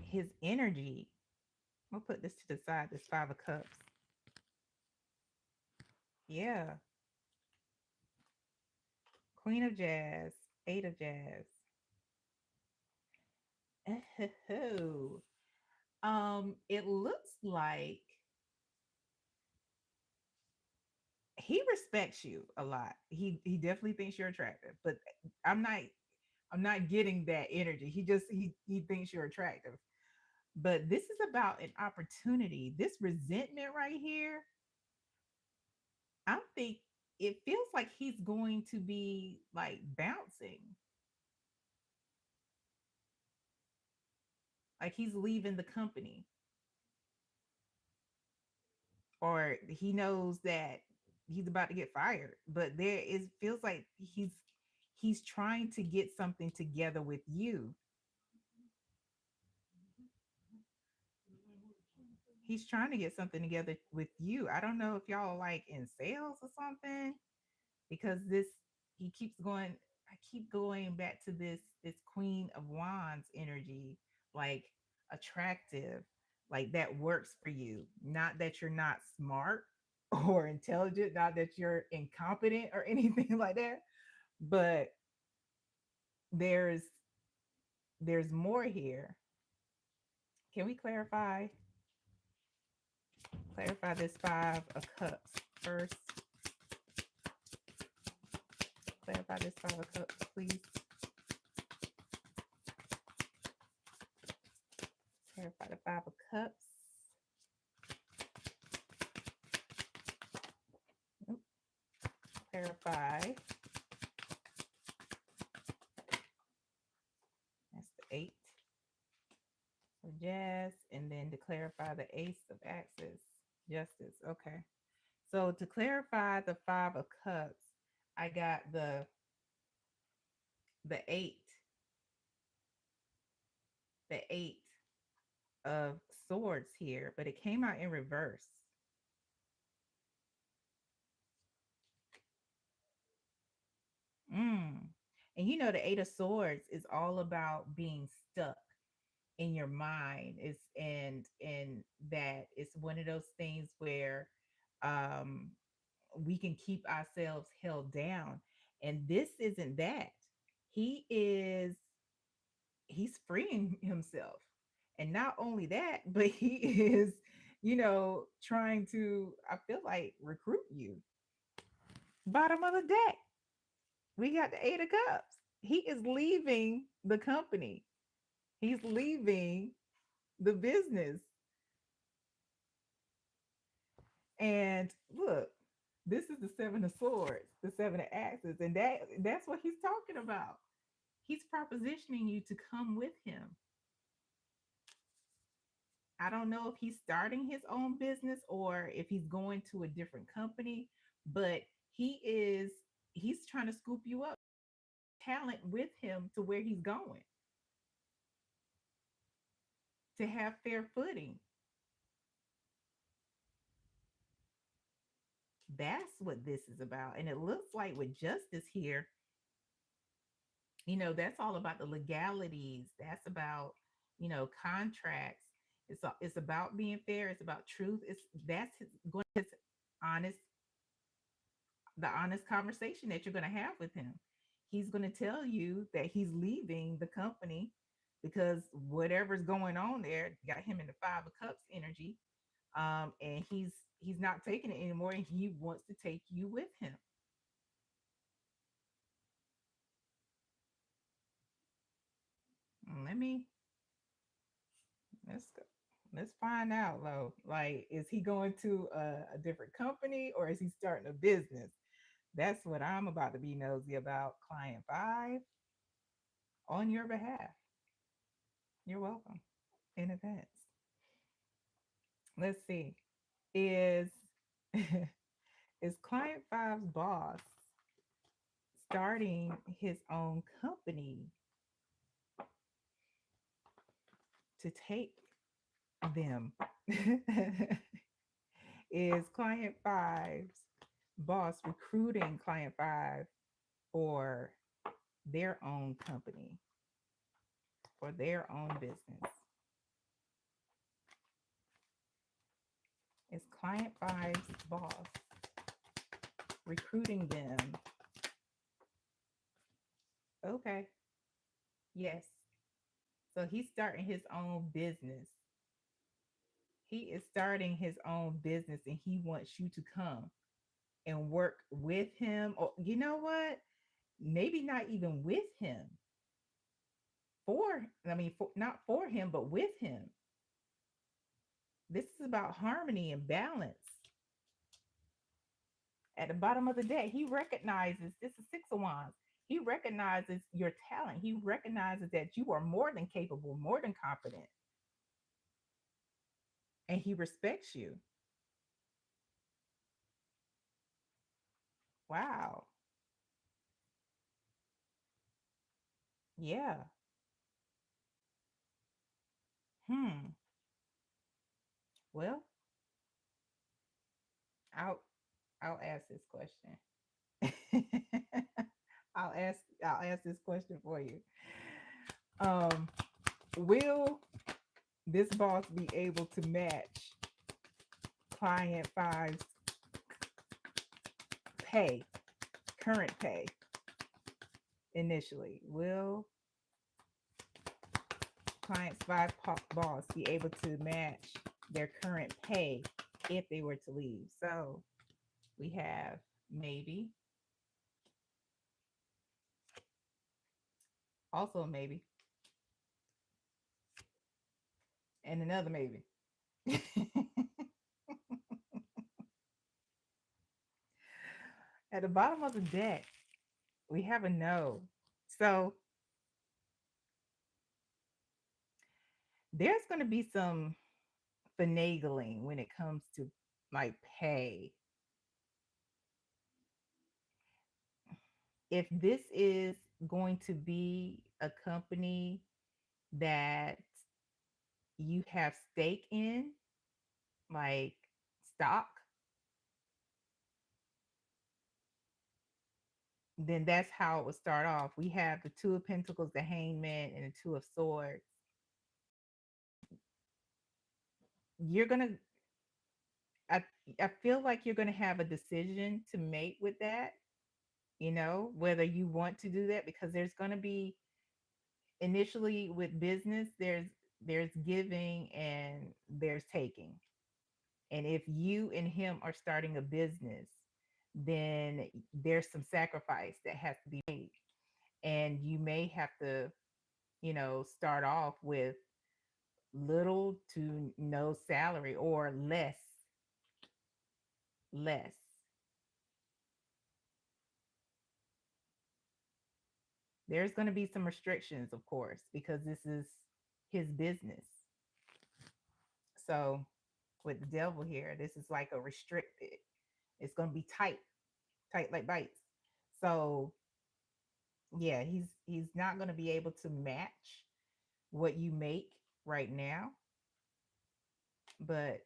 his energy. We'll put this to the side, this Five of Cups. Yeah. Queen of Jazz, Eight of Jazz. It looks like he respects you a lot. He definitely thinks you're attractive, but I'm not I'm not getting that energy. He thinks you're attractive. But this is about an opportunity. This resentment right here, I think it feels like he's going to be like bouncing. Like he's leaving the company, or he knows that he's about to get fired, but there is feels like he's trying to get something together with you. He's trying to get something together with you. I don't know if y'all are like in sales or something, because this he keeps going I keep going back to this Queen of Wands energy, like attractive, like that works for you. Not that you're not smart or intelligent, not that you're incompetent or anything like that, but there's there's more here. Can we clarify this Five of Cups first? Clarify this Five of Cups, please. Clarify the Five of Cups. Oop. Clarify. That's the Eight of Jazz. And then to clarify the Ace of Axes. Justice. Okay. So to clarify the Five of Cups, I got the eight, the Eight of Swords here, but it came out in reverse. Mm. And you know, the Eight of Swords is all about being stuck in your mind. It's and that it's one of those things where um we can keep ourselves held down. And this isn't that. He is he's freeing himself. And not only that, but he is, trying to, I feel like, recruit you. Bottom of the deck, we got the Eight of Cups. He is leaving the company. He's leaving the business. And look, this is the seven of swords, the seven of axes, and that's what he's talking about. He's propositioning you to come with him. I don't know if he's starting his own business or if he's going to a different company, but he's trying to scoop you up, talent with him to where he's going, to have fair footing. That's what this is about. And it looks like with justice here, that's all about the legalities. That's about, contracts. It's about being fair. It's about truth. His honest, the honest conversation that you're going to have with him. He's going to tell you that he's leaving the company because whatever's going on there got him in the five of cups energy. And he's not taking it anymore, and he wants to take you with him. Let me let's go. Let's find out, Lo. Like, is he going to a different company or is he starting a business? That's what I'm about to be nosy about. Client five on your behalf. You're welcome in advance. Let's see. Is is client five's boss starting his own company to take them? Is client five's boss recruiting client five for their own company, for their own business? Is client five's boss recruiting them? Okay, yes. So he's starting his own business. He is starting his own business and he wants you to come and work with him. Or you know what? Maybe not even with him. Not for him, but with him. This is about harmony and balance. At the bottom of the deck, he recognizes this is six of wands. He recognizes your talent. He recognizes that you are more than capable, more than confident, and he respects you. Wow. Yeah. Hmm. Well, I'll I'll ask this question. I'll ask this question for you. Um, will this boss be able to match client five's pay, current pay initially? Will client's boss be able to match their current pay if they were to leave? So we have maybe, also a maybe, and another maybe. At the bottom of the deck, we have a no. So there's going to be some finagling when it comes to like pay. If this is going to be a company that you have stake in, like stock, then that's how it would start off. We have the two of pentacles, the hangman, and the two of swords. You're gonna I, I feel like you're gonna have a decision to make with that, whether you want to do that, because there's gonna be, initially with business, there's giving and there's taking. And if you and him are starting a business, then there's some sacrifice that has to be made. And you may have to, start off with little to no salary or less. There's going to be some restrictions, of course, because this is his business. So with the devil here, this is like a restricted. It's going to be tight, tight like bites. So yeah, he's not going to be able to match what you make right now, but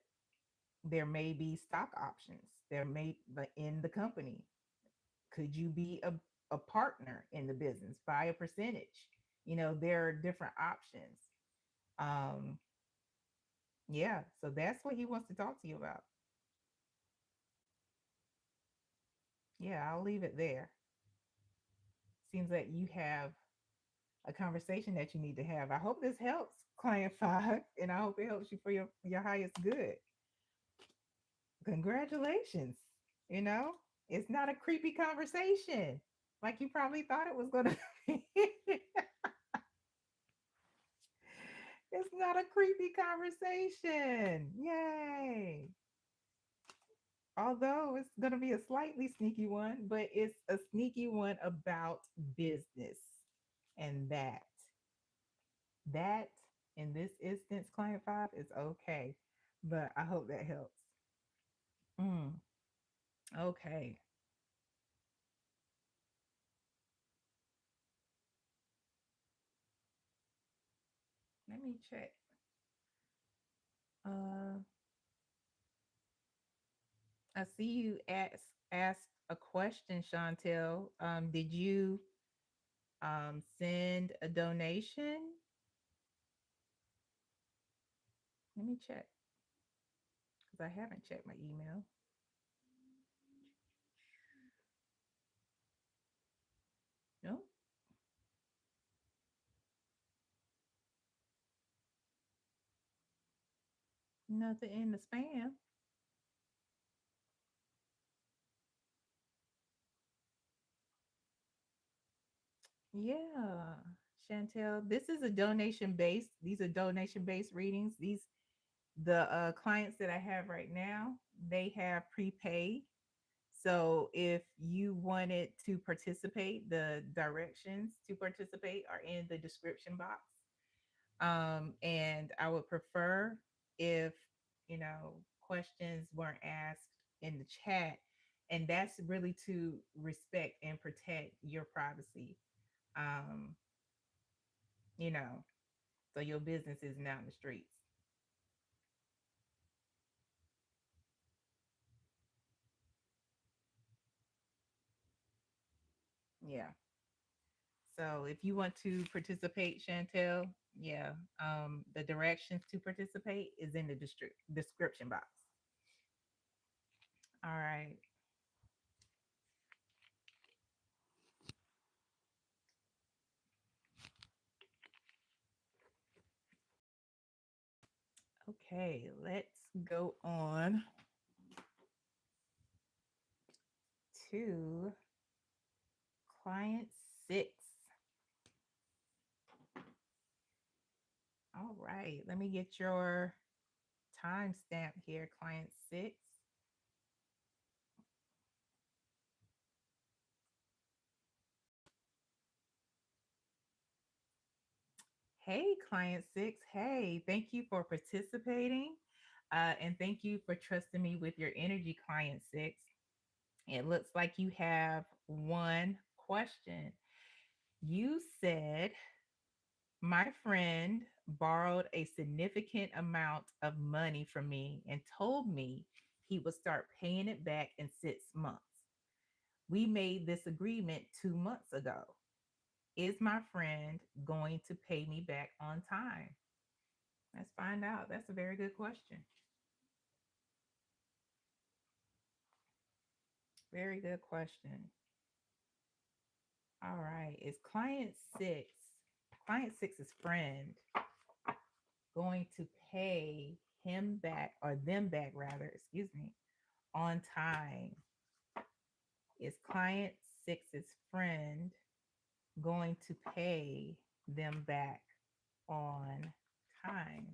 there may be stock options. There may, but in the company, could you be a partner in the business, buy a percentage? There are different options. Um, yeah, so that's what he wants to talk to you about. Yeah, I'll leave it there. Seems like you have a conversation that you need to have. I hope this helps, client five, and I hope it helps you for your highest good. Congratulations. You know, it's not a creepy conversation like you probably thought it was going to be. It's not a creepy conversation. Yay. Although it's going to be a slightly sneaky one, but it's a sneaky one about business. And that in this instance, client five, is okay. But I hope that helps. Mm, okay. Let me check. Uh, I see you asked a question, Chantel. Did you send a donation? Let me check because I haven't checked my email. No, nothing in the spam. Yeah, Chantel, this is a donation based. These are donation based readings. The clients that I have right now, they have prepaid. So if you wanted to participate, the directions to participate are in the description box. And I would prefer if, questions weren't asked in the chat. And that's really to respect and protect your privacy. Um, you know, so your business isn't out in the streets. Yeah. So if you want to participate, Chantel, yeah, the directions to participate is in the description box. All right. Okay, let's go on to client six. All right, let me get your timestamp here, client six. Hey, client six. Hey, thank you for participating. And thank you for trusting me with your energy, client six. It looks like you have one question. You said, my friend borrowed a significant amount of money from me and told me he would start paying it back in 6 months. We made this agreement 2 months ago. Is my friend going to pay me back on time? Let's find out. That's a very good question. Very good question. All right. Is client six's friend going to pay him back or them back rather, excuse me, on time? Is client six's friend going to pay them back on time.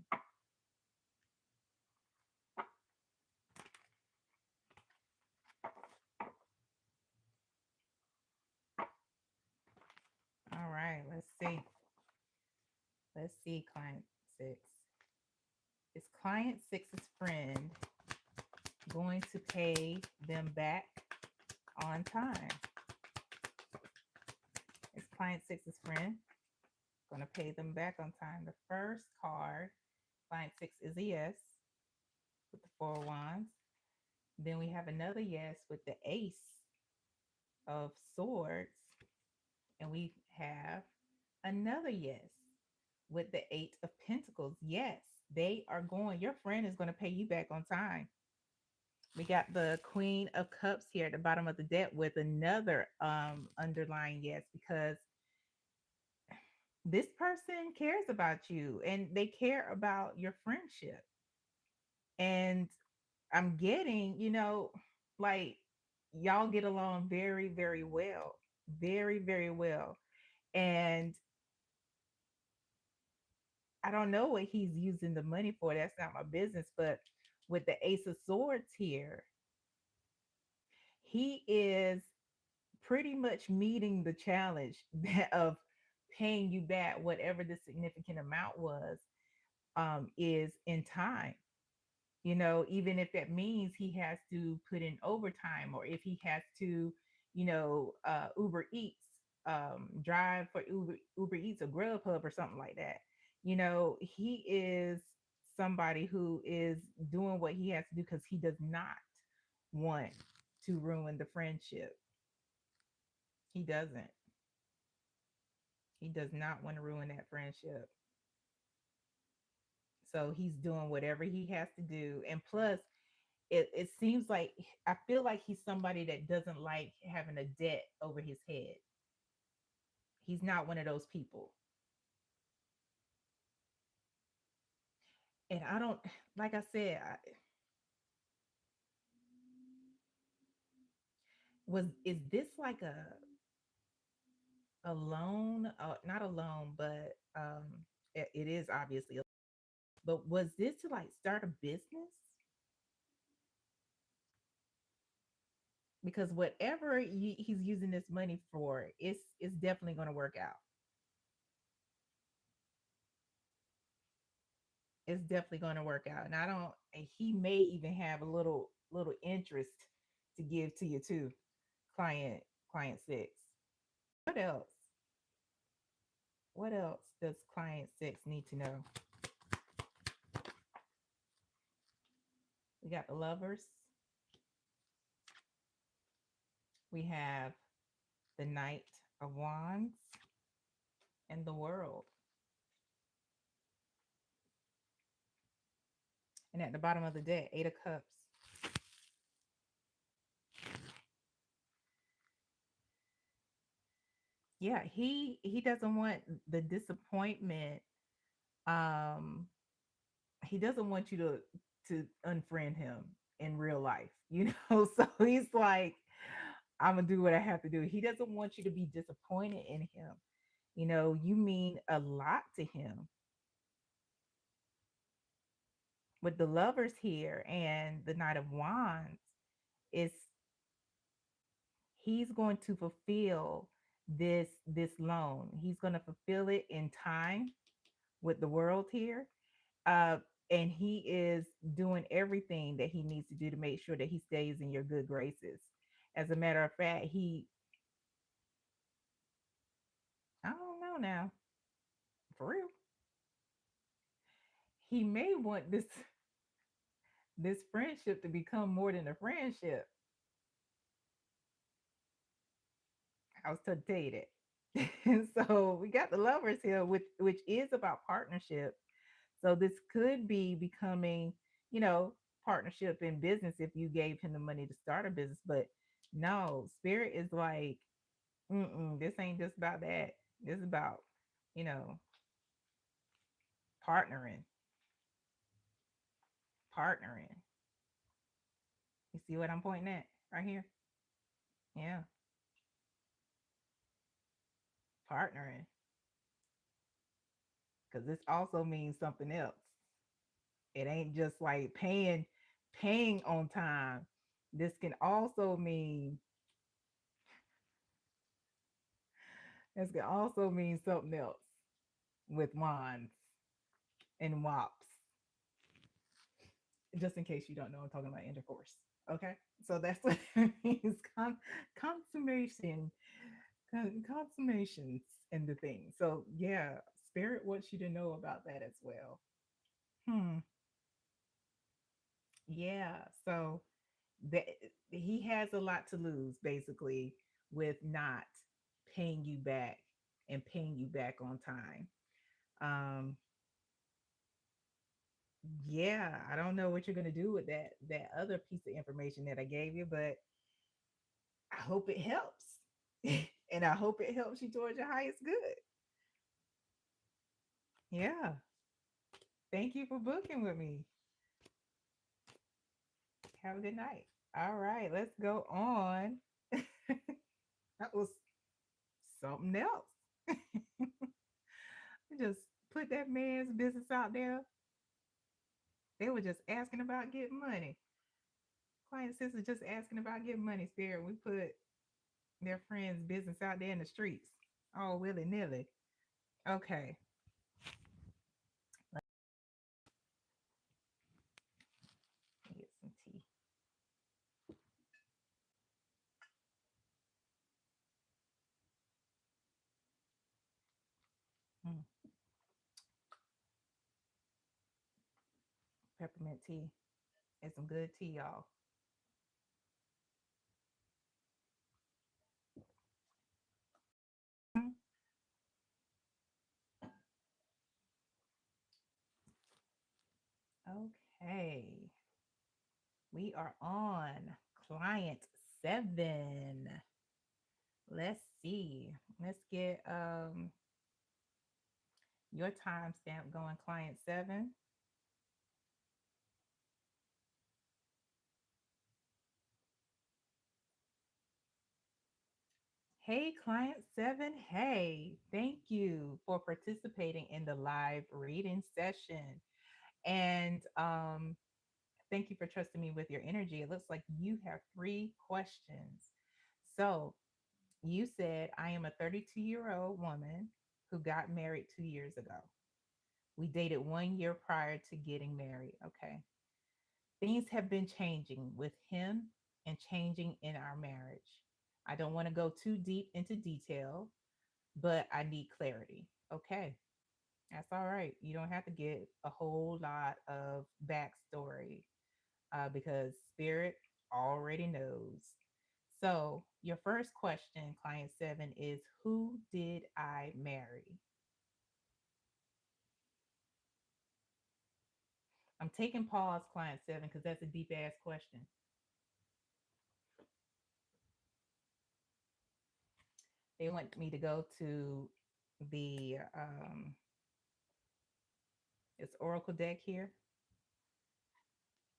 All right, let's see. Let's see, client six. Is client six's friend going to pay them back on time? Is client six's friend going to pay them back on time? The first card, client six, is a yes with the four of wands. Then we have another yes with the ace of swords. And we have another yes with the eight of pentacles. Yes, they are going, your friend is going to pay you back on time. We got the queen of cups here at the bottom of the deck with another underlying yes, because this person cares about you and they care about your friendship. And I'm getting, like y'all get along very, very well. Very, very well. And I don't know what he's using the money for. That's not my business. But with the Ace of Swords here, he is pretty much meeting the challenge of paying you back whatever the significant amount was, is in time. Even if that means he has to put in overtime, or if he has to, Uber Eats, drive for Uber Eats or Grubhub or something like that. He is somebody who is doing what he has to do because he does not want to ruin the friendship. He doesn't. He does not want to ruin that friendship. So he's doing whatever he has to do. And plus, it seems like, I feel like he's somebody that doesn't like having a debt over his head. He's not one of those people. And I don't, like I said, is this like a loan? Not a loan, but it is obviously. But was this to like start a business? Because whatever he's using this money for, it's definitely going to work out. It's definitely going to work out. And I don't. And he may even have a little interest to give to you too, client client six. What else? What else does client six need to know? We got the lovers. We have the knight of wands and the world. And at the bottom of the deck, eight of cups. Yeah, he doesn't want the disappointment. Um, he doesn't want you to unfriend him in real life, So he's like, I'm gonna do what I have to do. He doesn't want you to be disappointed in him. You mean a lot to him. With the lovers here and the knight of wands, is he's going to fulfill this loan. He's going to fulfill it in time with the world here. Uh, and he is doing everything that he needs to do to make sure that he stays in your good graces. As a matter of fact, I don't know now, for real, he may want this friendship to become more than a friendship. I was to tell you that. So we got the lovers here, which is about partnership. So this could be becoming, you know, partnership in business if you gave him the money to start a business. But no, spirit is like, this ain't just about that. This is about, you know, partnering, partnering. You see what I'm pointing at right here? Yeah. partnering, because this also means something else. It ain't just like paying on time. This can also mean this can also mean something else with wands and wops. Just in case you don't know, I'm talking about intercourse. Okay, so that's what it means. Consummation, consummations, and the thing. So yeah, spirit wants you to know about that as well. Hmm. Yeah. So that he has a lot to lose, basically, with not paying you back and paying you back on time. Um, yeah, I don't know what you're gonna do with that other piece of information that I gave you, but I hope it helps. And I hope it helps you towards your highest good. Yeah. Thank you for booking with me. Have a good night. All right, let's go on. That was something else. Just put that man's business out there. They were just asking about getting money. Client sister just asking about getting money, spirit. We put their friends' business out there in the streets. All willy nilly. Okay. Let me get some tea. Mm, peppermint tea. It's some good tea, y'all. Mm, okay. We are on client 7. Let's see. Let's get your timestamp going, client 7. Hey, client 7. Hey, thank you for participating in the live reading session. And thank you for trusting me with your energy. It looks like you have 3 questions. So you said, I am a 32-year-old woman who got married 2 years ago. We dated 1 year prior to getting married. Okay. Things have been changing with him and changing in our marriage. I don't want to go too deep into detail, but I need clarity. Okay. That's all right. You don't have to get a whole lot of backstory because spirit already knows. So, your first question, client 7, is who did I marry? I'm taking pause, client 7, because that's a deep ass question. They want me to go to the it's oracle deck here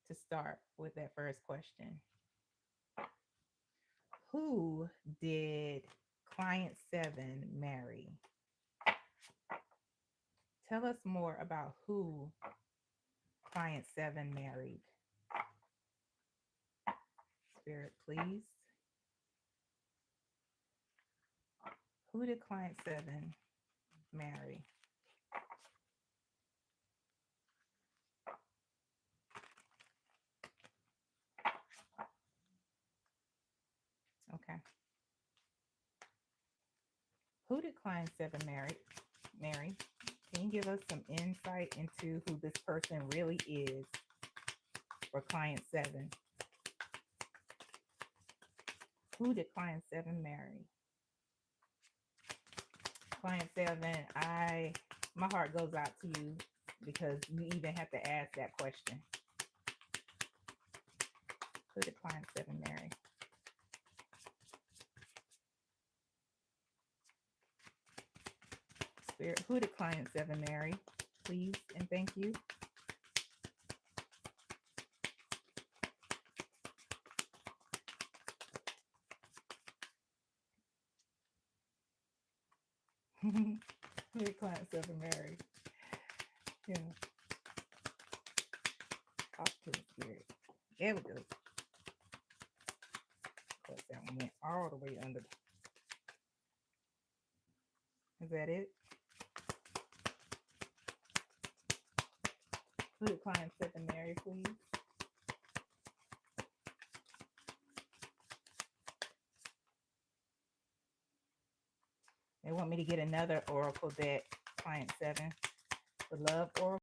to start with that first question. Who did client 7 marry? Tell us more about who client 7 married. Spirit, please. Who did client 7 marry? Okay. Who did client 7 marry? Can you give us some insight into who this person really is for client 7? Who did client 7 marry? Client 7, my heart goes out to you because you even have to ask that question. Who did client 7 marry? Spirit, who did client 7 marry? Please and thank you. Here, client 7 Mary. Yeah, talk to the spirit. There we go. Plus that one went all the way under. Is that it? Hood client 7 Mary, please. They want me to get another oracle deck, client 7. The love oracle.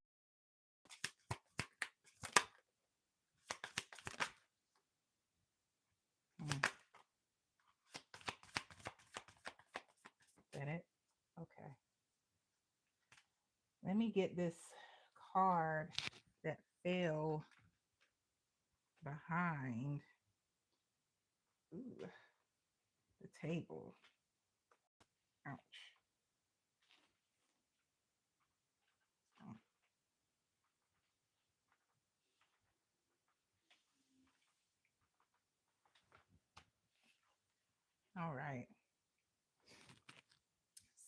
Is that it? Okay. Let me get this card that fell behind the table. Ouch. All right.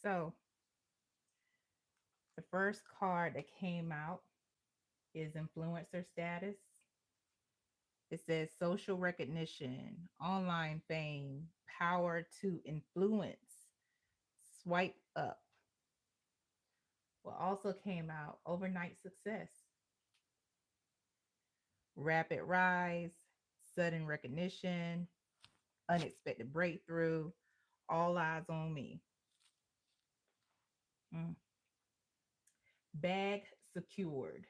So the first card that came out is influencer status. It says social recognition, online fame, power to influence. Swipe up. What also came out, overnight success, rapid rise, sudden recognition, unexpected breakthrough, all eyes on me. Bag secured.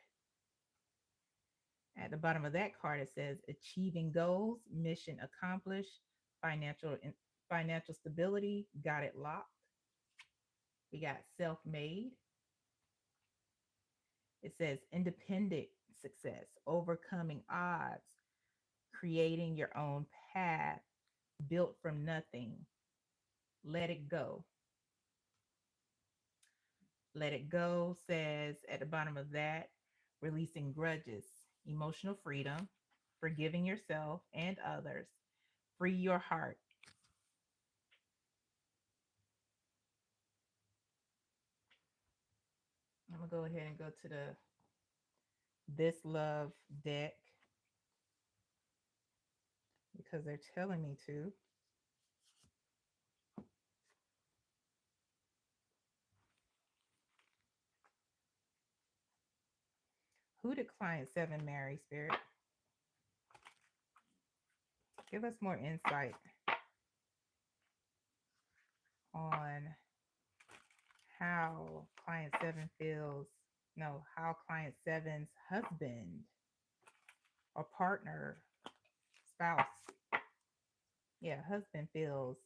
At the bottom of that card, it says achieving goals, mission accomplished, financial stability, got it locked. We got self-made. It says independent success, overcoming odds, creating your own path, built from nothing. Let it go. Let it go says at the bottom of that, releasing grudges, emotional freedom, forgiving yourself and others, free your heart. I'm gonna go ahead and go to the This Love deck because they're telling me to. Who did client 7 marry, Spirit? Give us more insight on how client 7 feels. No, how client 7's husband or partner, spouse, yeah, husband feels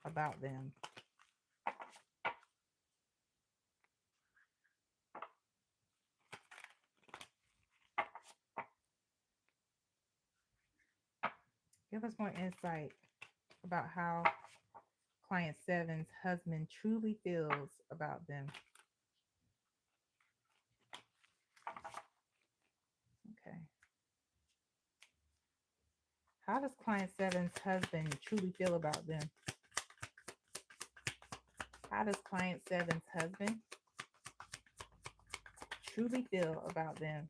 about them. Give us more insight about how client 7's husband truly feels about them. Okay. How does client 7's husband truly feel about them? How does client 7's husband truly feel about them?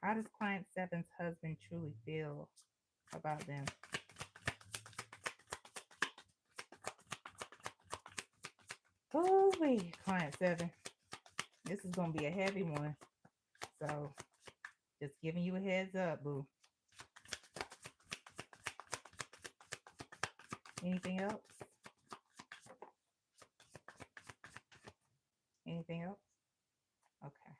How does client 7's husband truly feel about them? Holy, client 7. This is going to be a heavy one. So, just giving you a heads up, boo. Anything else? Anything else? Okay.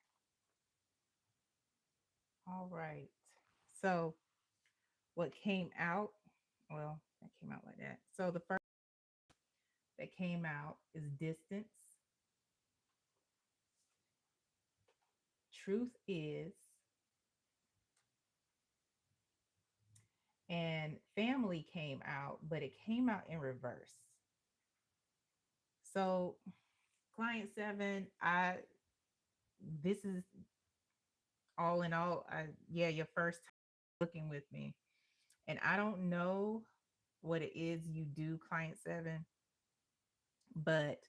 All right. So, what came out? Well, that came out like that. So, the first that came out is distance. Truth is, and family came out, but it came out in reverse. So, client 7, this is all in all. Yeah, your first time looking with me, and I don't know what it is you do, client seven, but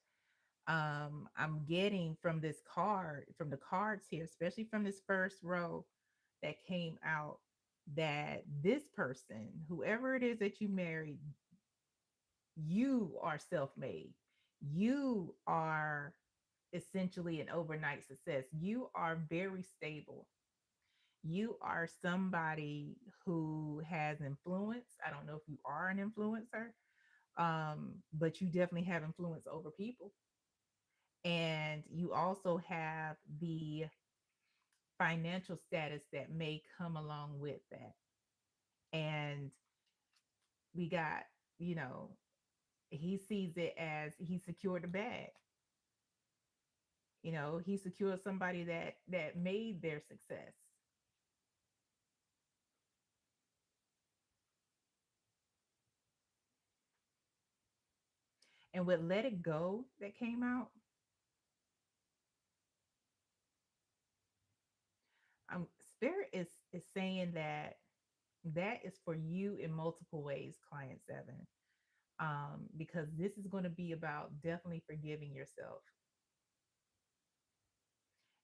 I'm getting from this card, from the cards here, especially from this first row that came out, that this person, whoever it is that you married, you are self-made. You are essentially an overnight success. You are very stable. You are somebody who has influence. I don't know if you are an influencer, but you definitely have influence over people. And you also have the financial status that may come along with that. And we got, you know, he sees it as he secured the bag. You know, he secured somebody that made their success. And with Let It Go that came out, Spirit is saying that that is for you in multiple ways, client seven. Because this is going to be about definitely forgiving yourself.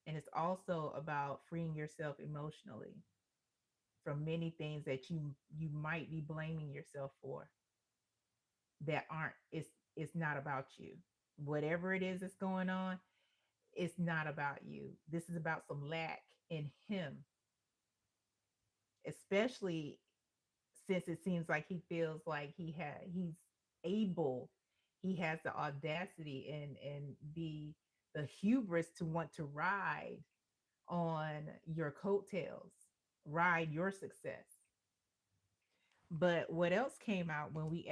And it's also about freeing yourself emotionally from many things that you might be blaming yourself for, that aren't, it's not about you. Whatever it is that's going on, it's not about you. This is about some lack in him, especially since it seems like he feels like he's able, he has the audacity and the hubris to want to ride on your coattails, ride your success. But what else came out when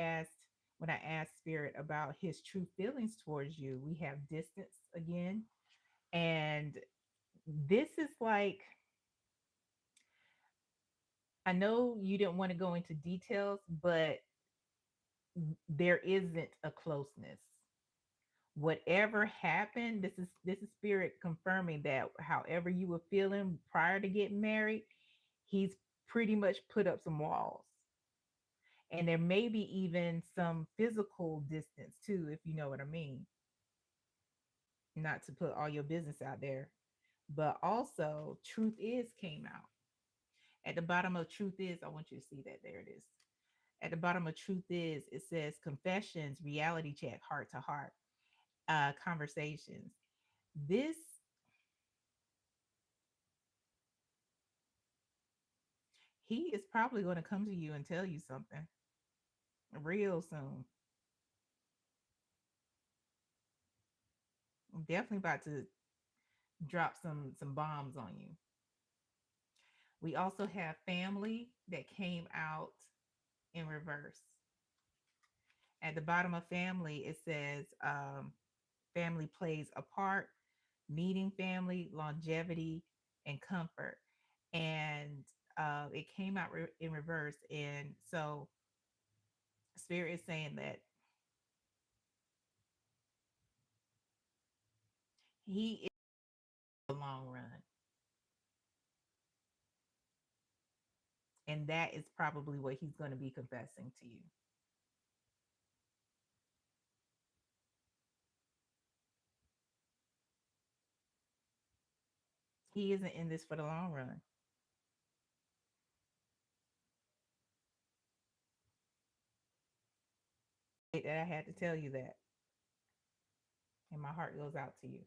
I asked Spirit about his true feelings towards you? We have distance again. And this is like, I know you didn't want to go into details, but there isn't a closeness. Whatever happened, this is Spirit confirming that however you were feeling prior to getting married, he's pretty much put up some walls. And there may be even some physical distance too, if you know what I mean. Not to put all your business out there, but also Truth Is came out. At the bottom of Truth Is, I want you to see that. There it is. At the bottom of Truth Is, it says confessions, reality check, heart to heart, conversations. This, he is probably going to come to you and tell you something real soon. I'm definitely about to drop some bombs on you. We also have family that came out in reverse. At the bottom of family, it says family plays a part, meeting family, longevity, and comfort. And it came out in reverse. And so Spirit is saying that he is the long run. And that is probably what he's going to be confessing to you. He isn't in this for the long run. That I had to tell you that. And my heart goes out to you.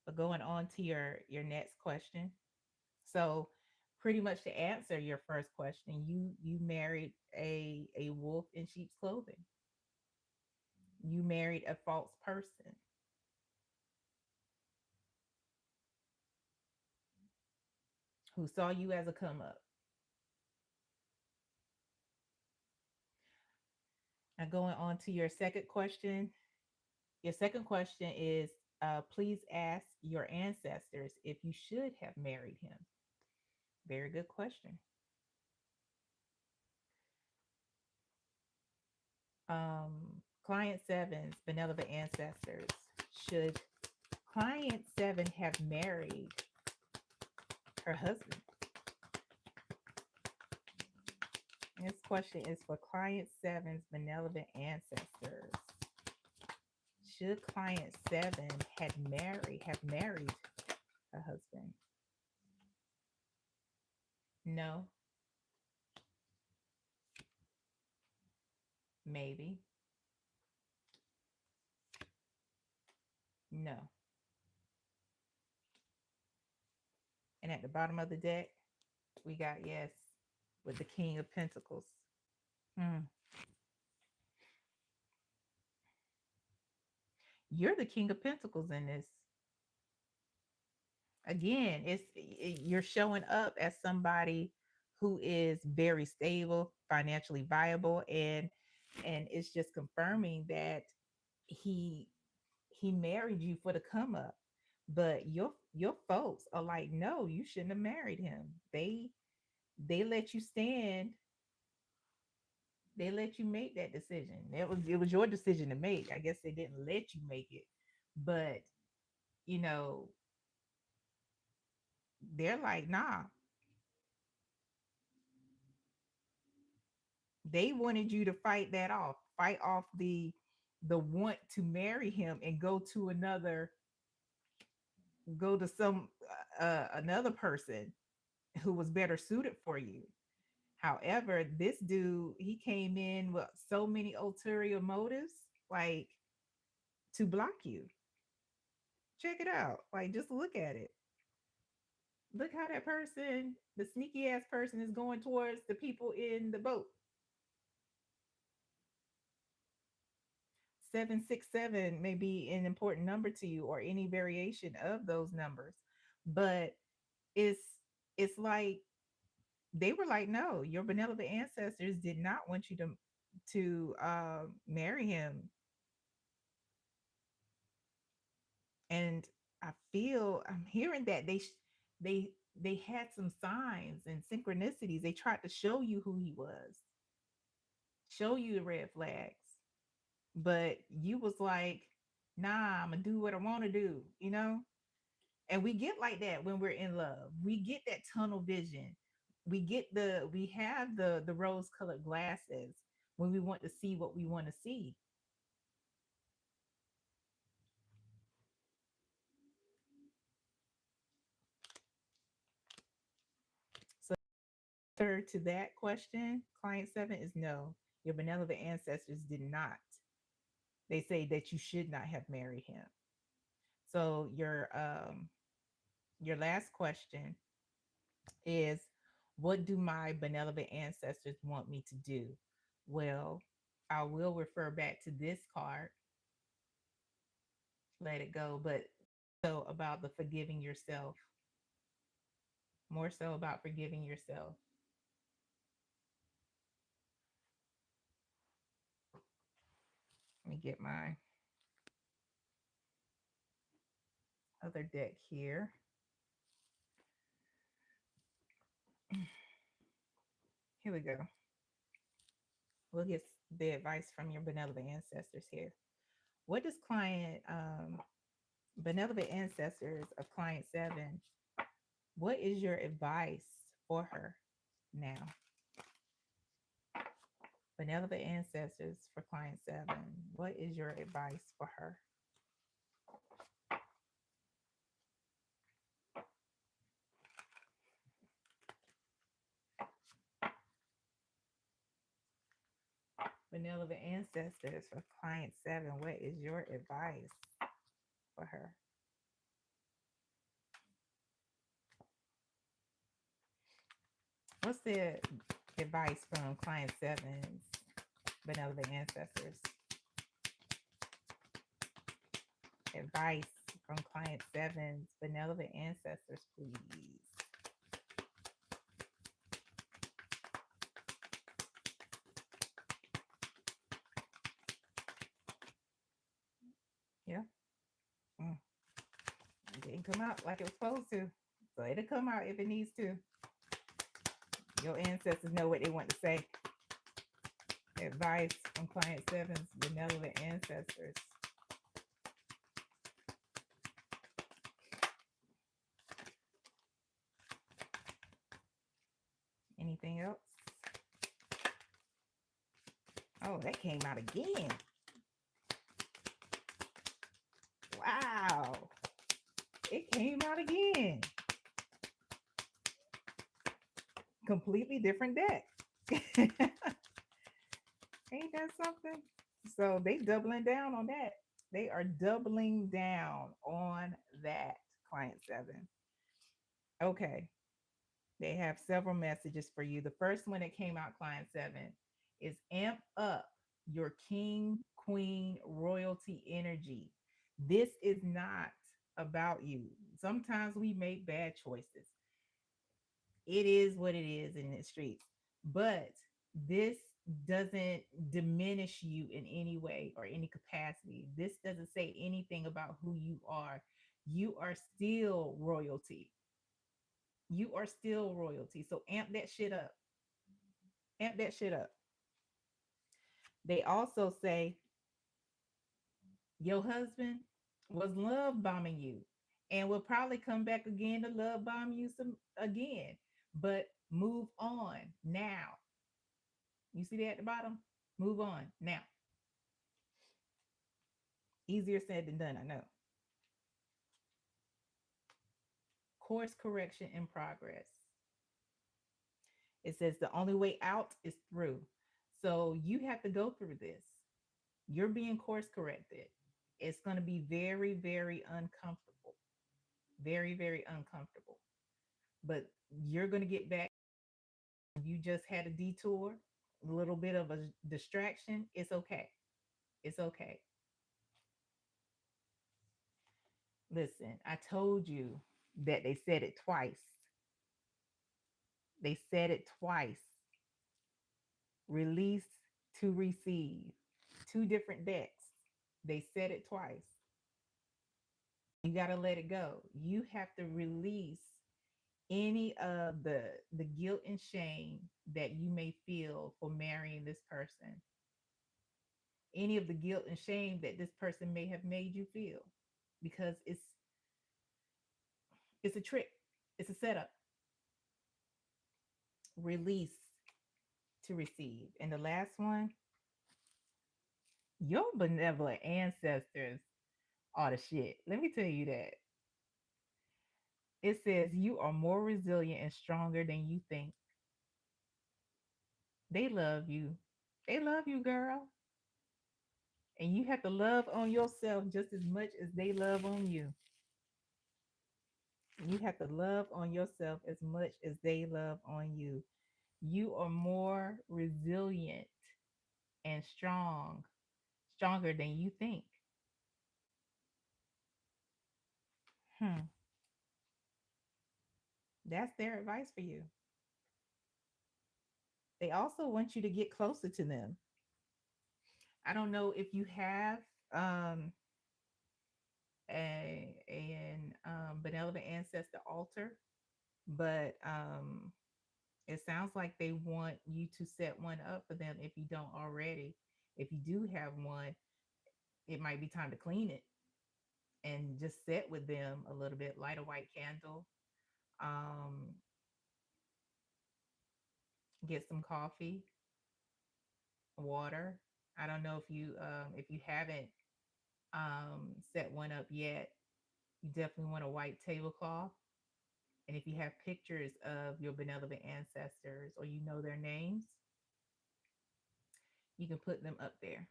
But going on to your next question. So pretty much to answer your first question, you married a wolf in sheep's clothing. You married a false person who saw you as a come up. Now going on to your second question. Your second question is please ask your ancestors if you should have married him. Very good question. Client sevens, benevolent ancestors, should Client 7 have married her husband? This question is for client 7's benevolent ancestors. Should client 7 have married her husband? No, maybe, no. And at the bottom of the deck, we got yes with the King of Pentacles. Hmm. You're the King of Pentacles in this. Again, you're showing up as somebody who is very stable, financially viable, and it's just confirming that he he married you for the come up. But your folks are like, no, you shouldn't have married him. They let you stand. They let you make that decision. It was your decision to make. I guess they didn't let you make it, but you know they're like, nah. They wanted you to fight off the want to marry him and go to some another person who was better suited for you. However, this dude, he came in with so many ulterior motives, like to block you. Check it out. Like, just look at it. Look how that person, the sneaky ass person, is going towards the people in the boat. 767 may be an important number to you or any variation of those numbers, but it's it's like they were like, no, your benevolent ancestors did not want you to marry him. And I'm hearing that they they had some signs and synchronicities. They tried to show you who he was, show you the red flags, but you was like, nah, I'm gonna do what I want to do, you know. And we get like that when we're in love. We get that tunnel vision. We have the rose colored glasses when we want to see what we want to see. So answer to that question, client 7, is no. Your benevolent ancestors did not. They say that you should not have married him. So your last question is, what do my benevolent ancestors want me to do? Well, I will refer back to this card, let it go, but so about the forgiving yourself, more so about forgiving yourself. Let me get my other deck here. Here we go. We'll get the advice from your benevolent ancestors here. What does benevolent ancestors of client 7, what is your advice for her now? Benevolent ancestors for client 7, what is your advice for her? Benevolent ancestors for client 7, what is your advice for her? What's the advice from client 7's benevolent ancestors? Advice from client 7's benevolent ancestors, please. Yeah. Mm. It didn't come out like it was supposed to. So it'll come out if it needs to. Your ancestors know what they want to say. Advice from client 7's benevolent ancestors. Anything else? Oh, that came out again. Wow. It came out again. Completely different deck. Ain't that something? So they doubling down on that. They are doubling down on that, client seven. Okay. They have several messages for you. The first one that came out, client seven, is amp up your king, queen, royalty energy. This is not about you. Sometimes we make bad choices. It is what it is in the streets. But this doesn't diminish you in any way or any capacity. This doesn't say anything about who you are. You are still royalty. You are still royalty. So amp that shit up. Amp that shit up. They also say your husband was love bombing you and will probably come back again to love bomb you some again. But move on now. You see that at the bottom? Move on now. Easier said than done, I know. Course correction in progress. It says the only way out is through. So you have to go through this. You're being course corrected. It's going to be very, very uncomfortable. Very, very uncomfortable. But you're going to get back. You just had a detour, a little bit of a distraction. It's okay. It's okay. Listen, I told you that they said it twice. They said it twice. Release to receive. Two different decks. They said it twice. You got to let it go. You have to release any of the guilt and shame that you may feel for marrying this person. Any of the guilt and shame that this person may have made you feel, because it's a trick. It's a setup. Release to receive. And the last one, your benevolent ancestors are the shit. Let me tell you that. It says you are more resilient and stronger than you think. They love you. They love you, girl. And you have to love on yourself just as much as they love on you. You have to love on yourself as much as they love on you. You are more resilient and stronger than you think. Hmm. That's their advice for you. They also want you to get closer to them. I don't know if you have um, an benevolent ancestor altar, but it sounds like they want you to set one up for them if you don't already. If you do have one, it might be time to clean it and just sit with them a little bit, light a white candle, um, get some coffee, water. I don't know if you haven't set one up yet, you definitely want a white tablecloth. And if you have pictures of your benevolent ancestors or you know their names, you can put them up there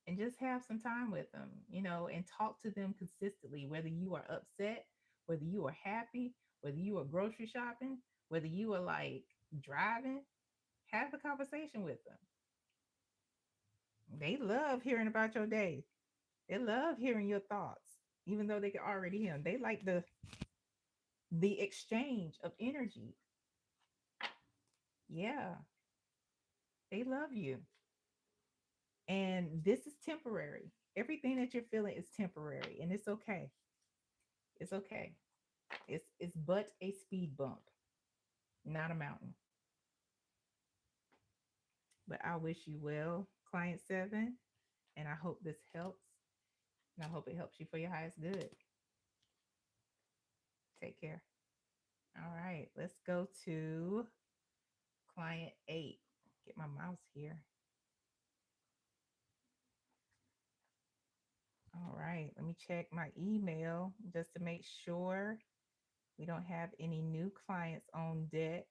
and just have some time with them, and talk to them consistently, whether you are upset, whether you are happy, whether you are grocery shopping, whether you are like driving, have the conversation with them. They love hearing about your day. They love hearing your thoughts, even though they can already hear them. They like the exchange of energy. Yeah, they love you. And this is temporary. Everything that you're feeling is temporary, and it's okay. It's okay. It's but a speed bump, not a mountain. But I wish you well, client seven, and I hope this helps. And I hope it helps you for your highest good. Take care. All right, let's go to client 8. Get my mouse here. All right, let me check my email just to make sure we don't have any new clients on deck.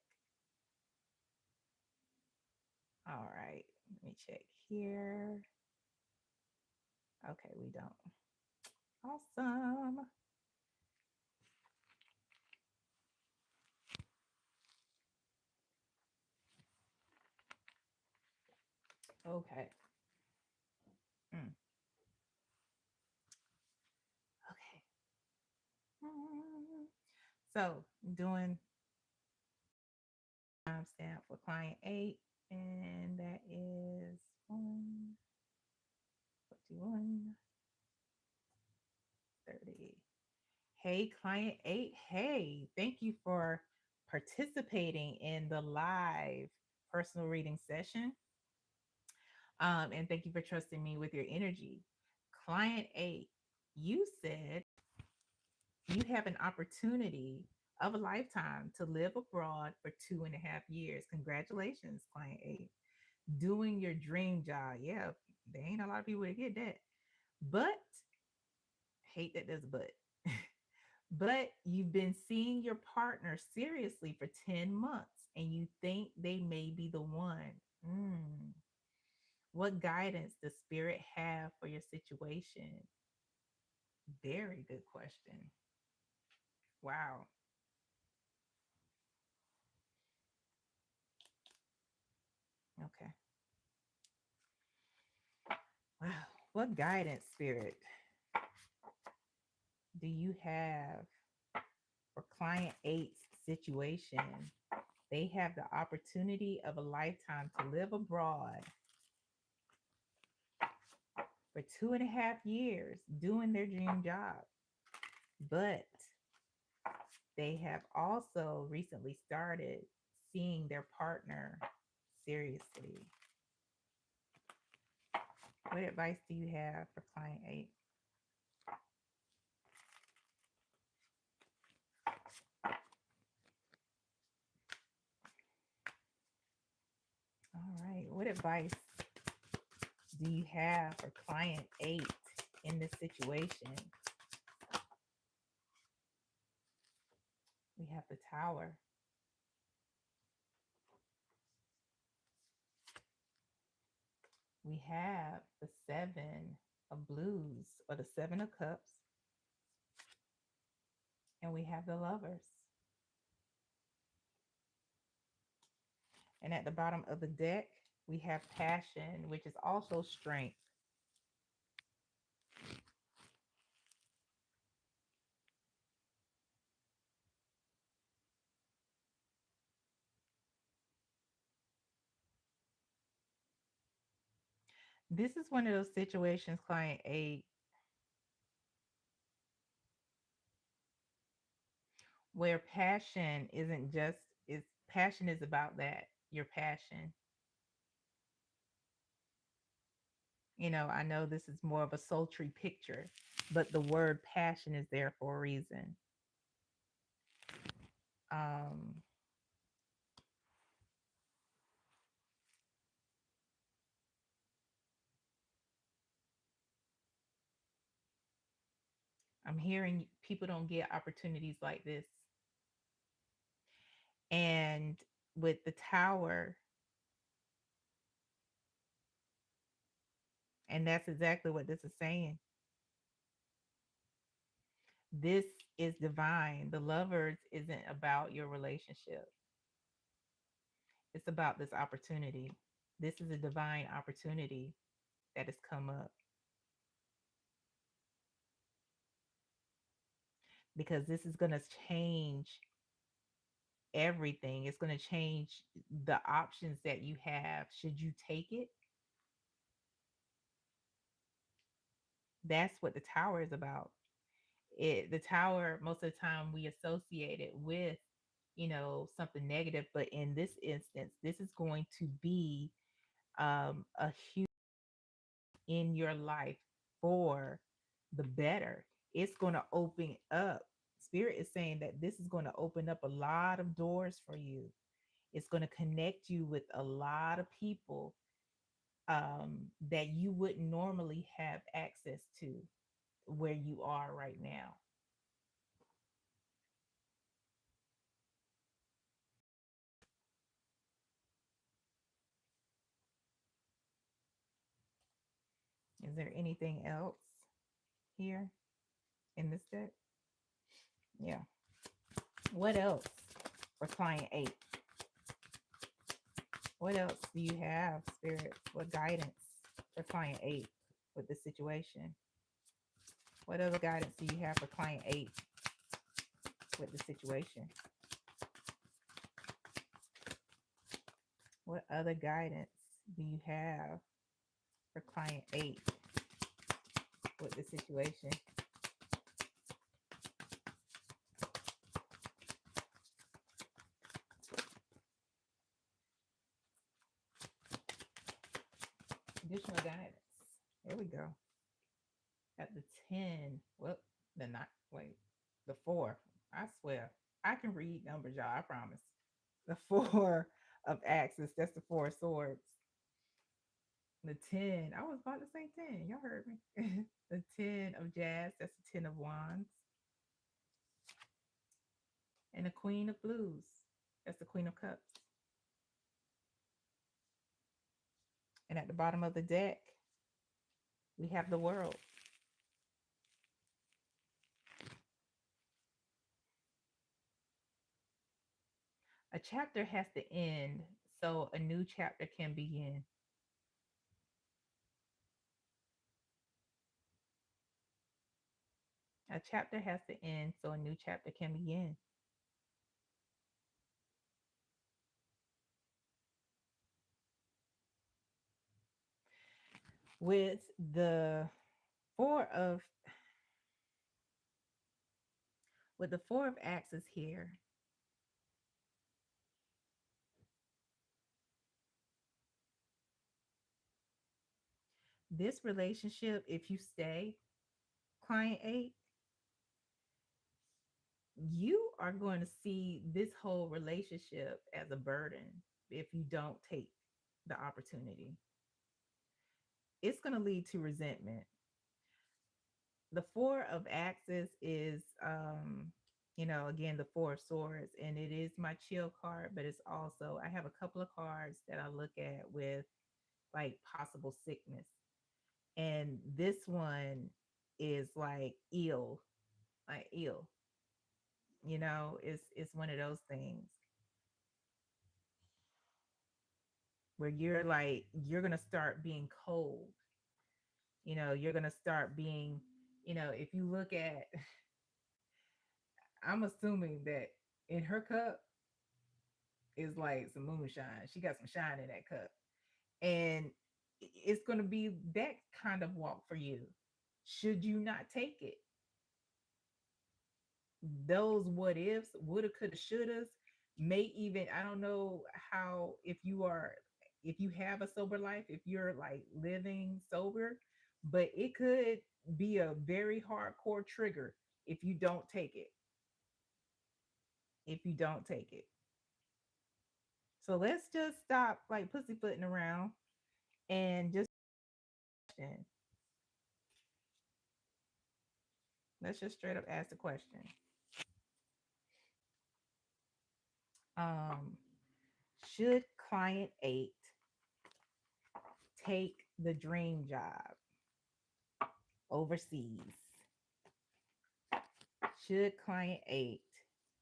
All right, let me check here. Okay, we don't. Awesome. Okay. Mm, okay. Mm. So doing timestamp for client 8, and that is 1:41:30. Hey, client 8. Hey, thank you for participating in the live personal reading session. And thank you for trusting me with your energy. Client 8, you said you have an opportunity of a lifetime to live abroad for 2.5 years. Congratulations, client 8. Doing your dream job. Yeah, there ain't a lot of people that get that. But, hate that there's a but. But you've been seeing your partner seriously for 10 months and you think they may be the one. Mm. What guidance does spirit have for your situation? Very good question. Wow. Okay. Wow. What guidance, spirit, do you have for client eight's situation? They have the opportunity of a lifetime to live abroad for 2.5 years doing their dream job. But they have also recently started seeing their partner seriously. What advice do you have for client 8? All right. What advice do you have for client 8 in this situation? We have the Tower. We have the 7 of Blues, or the 7 of Cups. And we have the Lovers. And at the bottom of the deck, we have Passion, which is also strength. This is one of those situations, client 8, where passion isn't just is passion is about that, your passion. I know this is more of a sultry picture, but the word passion is there for a reason. Um, I'm hearing people don't get opportunities like this. And with the Tower, and that's exactly what this is saying. This is divine. The Lovers isn't about your relationship, it's about this opportunity. This is a divine opportunity that has come up because this is going to change everything. It's going to change the options that you have should you take it. That's what the Tower is about. The Tower, most of the time we associate it with, something negative, but in this instance, this is going to be a huge in your life for the better. It's going to open up. Spirit is saying that this is going to open up a lot of doors for you. It's going to connect you with a lot of people that you wouldn't normally have access to where you are right now. Is there anything else here in this deck? Yeah. What else for client eight? What else do you have, Spirit? What guidance for client eight with the situation? What other guidance do you have for client eight with the situation? What other guidance do you have for client eight with the situation? Additional guidance. Here we go. At the 10. Well, the not wait, the 4. I swear. I can read numbers, y'all. I promise. The 4 of axes. That's the 4 of swords. The 10. I was about to say 10. Y'all heard me. The 10 of jazz. That's the 10 of wands. And the queen of blues. That's the queen of cups. And at the bottom of the deck, we have the world. A chapter has to end so a new chapter can begin. A chapter has to end so a new chapter can begin. With the four of with the 4 of axes here, this relationship, if you stay, client 8, you are going to see this whole relationship as a burden if you don't take the opportunity. It's going to lead to resentment. The 4 of axes is again, the 4 of swords, and it is my chill card, but it's also, I have a couple of cards that I look at with like possible sickness, and this one is like ill, like ill. It's one of those things where you're gonna start being cold. You're gonna start being, if you look at, I'm assuming that in her cup is like some moonshine. She got some shine in that cup. And it's going to be that kind of walk for you. Should you not take it? Those what ifs, woulda, coulda, shouldas, may even, I don't know how, if you have a sober life, if you're like living sober, but it could be a very hardcore trigger if you don't take it. If you don't take it. So let's just stop like pussyfooting around and just, let's just straight up ask the question. Um, should client 8 take the dream job overseas? Should client 8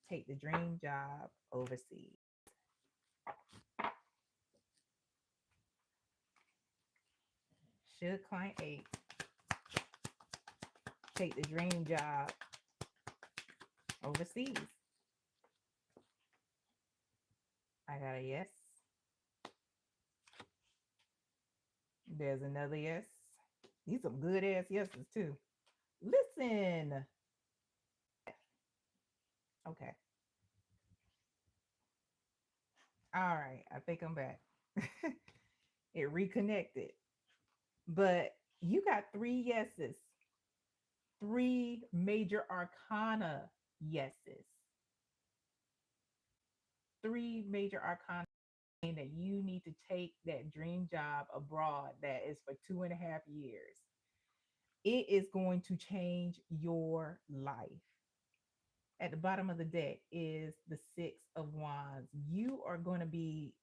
take the dream job overseas? Should client 8 take the dream job overseas? I got a yes. There's another yes. These some good ass yeses too. Listen. Okay. All right. I think I'm back. It reconnected. But you got 3 yeses. 3 major arcana yeses. three major arcana saying that you need to take that dream job abroad that is for 2.5 years. It is going to change your life. At the bottom of the deck is the Six of Wands. You are going to be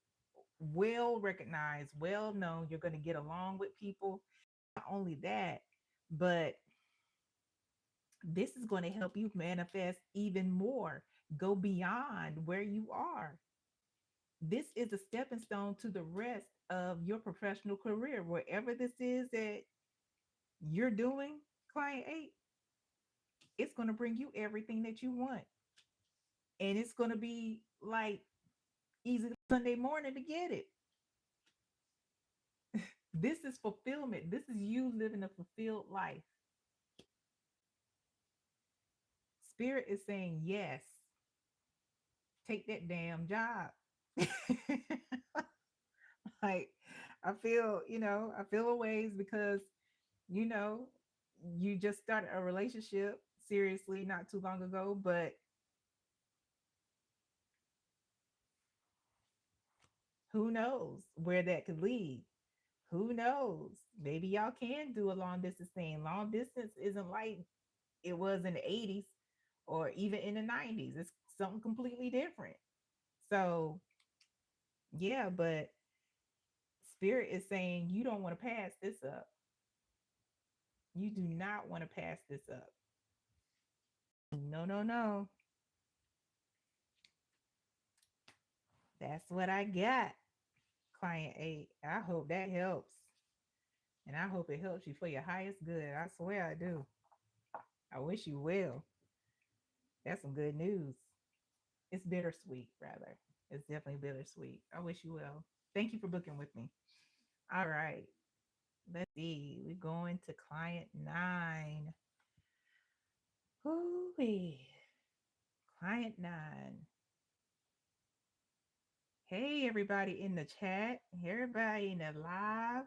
well recognized, well known. You're going to get along with people. Not only that, but this is going to help you manifest even more, go beyond where you are. This is a stepping stone to the rest of your professional career. Wherever this is that you're doing, client eight, it's going to bring you everything that you want. And it's going to be like easy Sunday morning to get it. This is fulfillment. This is you living a fulfilled life. Spirit is saying, yes, take that damn job. Like, I feel, I feel a ways because, you know, you just started a relationship seriously not too long ago, but who knows where that could lead? Who knows? Maybe y'all can do a long distance thing. Long distance isn't like it was in the 80s or even in the 90s. It's something completely different. So, yeah, but Spirit is saying you don't want to pass this up. You do not want to pass this up. No, no, no. That's what I got, client eight. I hope that helps. And I hope it helps you for your highest good. I swear I do. I wish you well. That's some good news. It's bittersweet, rather. It's definitely bittersweet. I wish you well. Thank you for booking with me. All right. Let's see. We're going to client nine. Ooh, client nine. Hey, everybody in the chat. Everybody in the live.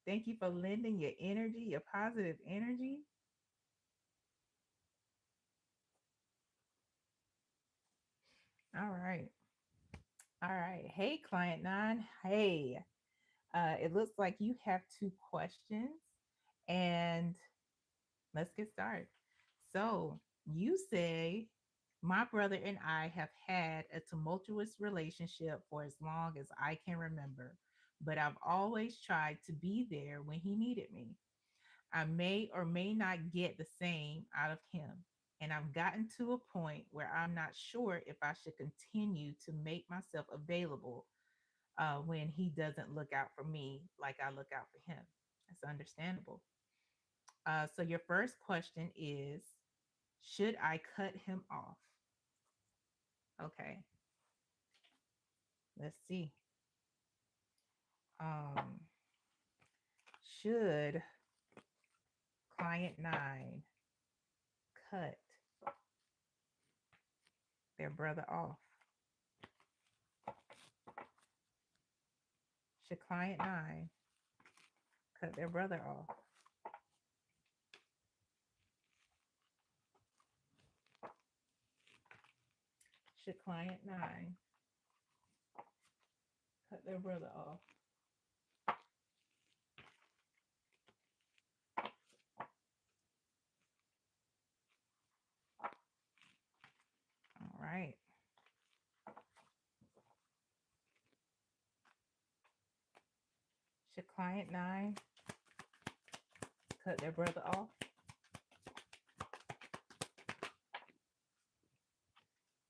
Thank you for lending your energy, your positive energy. All right. All right. Hey, client nine. Hey, it looks like you have two questions, and let's get started. So, you say, my brother and I have had a tumultuous relationship for as long as I can remember, but I've always tried to be there when he needed me. I may or may not get the same out of him. And I've gotten to a point where I'm not sure if I should continue to make myself available when he doesn't look out for me like I look out for him. That's understandable. So, your first question is, should I cut him off? Okay, let's see. Um, should client nine cut their brother off? Should client nine cut their brother off? Should client nine cut their brother off? All right. Should client nine cut their brother off?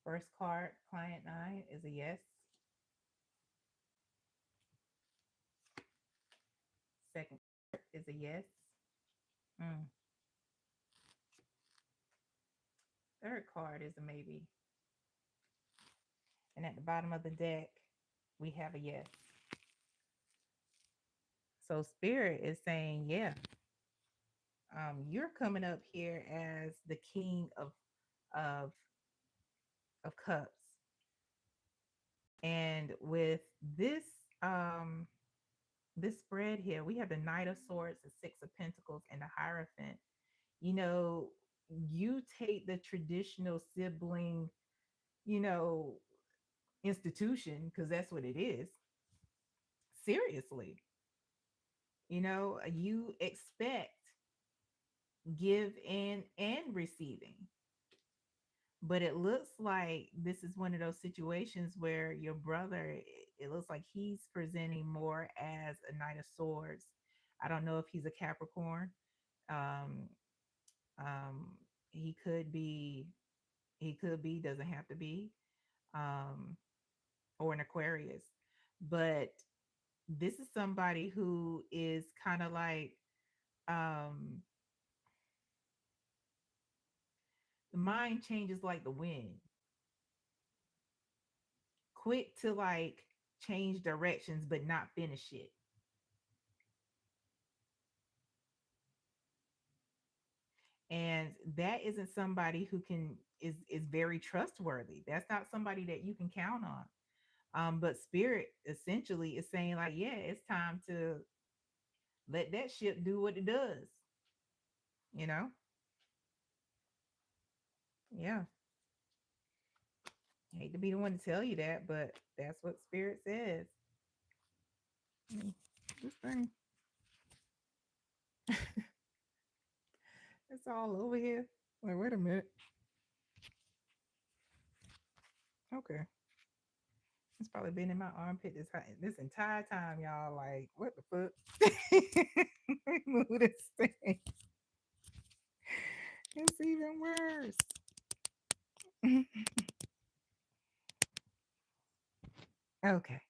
First card, client nine, is a yes. Second card is a yes. Mm. Third card is a maybe. And at the bottom of the deck, we have a yes. So Spirit is saying, yeah, you're coming up here as the king of of cups. And with this um this spread here, we have the Knight of Swords, the Six of Pentacles, and the Hierophant. You know, you take the traditional sibling, you know, institution, because that's what it is, seriously. You expect give and receiving. But it looks like this is one of those situations where your brother, it looks like he's presenting more as a Knight of Swords. I don't know if he's a Capricorn. Um, um, he could be, doesn't have to be, um, or an Aquarius. But this is somebody who is kind of like, um, the mind changes like the wind, quick to like change directions, but not finish it. And that isn't somebody who can is very trustworthy. That's not somebody that you can count on. But spirit essentially is saying like, yeah, it's time to let that ship do what it does. you know yeah. I hate to be the one to tell you that, but that's what spirit says. Mm, this thing, it's all over here. Like, wait a minute. Okay, it's probably been in my armpit this entire time, y'all. Like, what the fuck? Move this thing. It's even worse. Okay.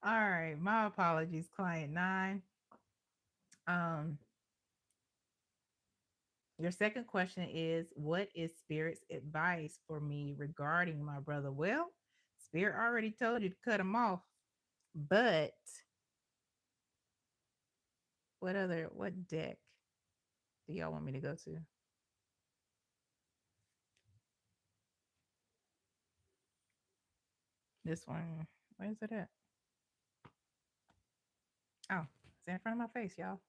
All right. My apologies, client nine. Um, your second question is, what is Spirit's advice for me regarding my brother? Well, Spirit already told you to cut him off, but what deck do y'all want me to go to? This one. Where's it at? Oh, it's in front of my face, y'all.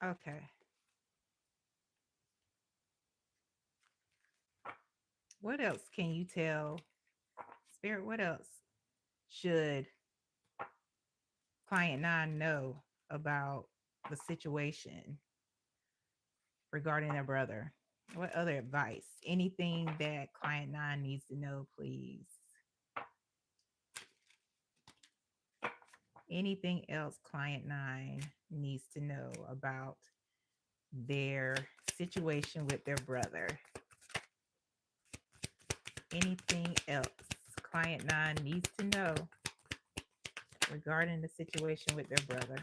Okay. What else can you tell Spirit? What else should client nine know about the situation regarding their brother? What other advice? Anything that client nine needs to know, please? Anything else client nine needs to know about their situation with their brother? Anything else client nine needs to know regarding the situation with their brother?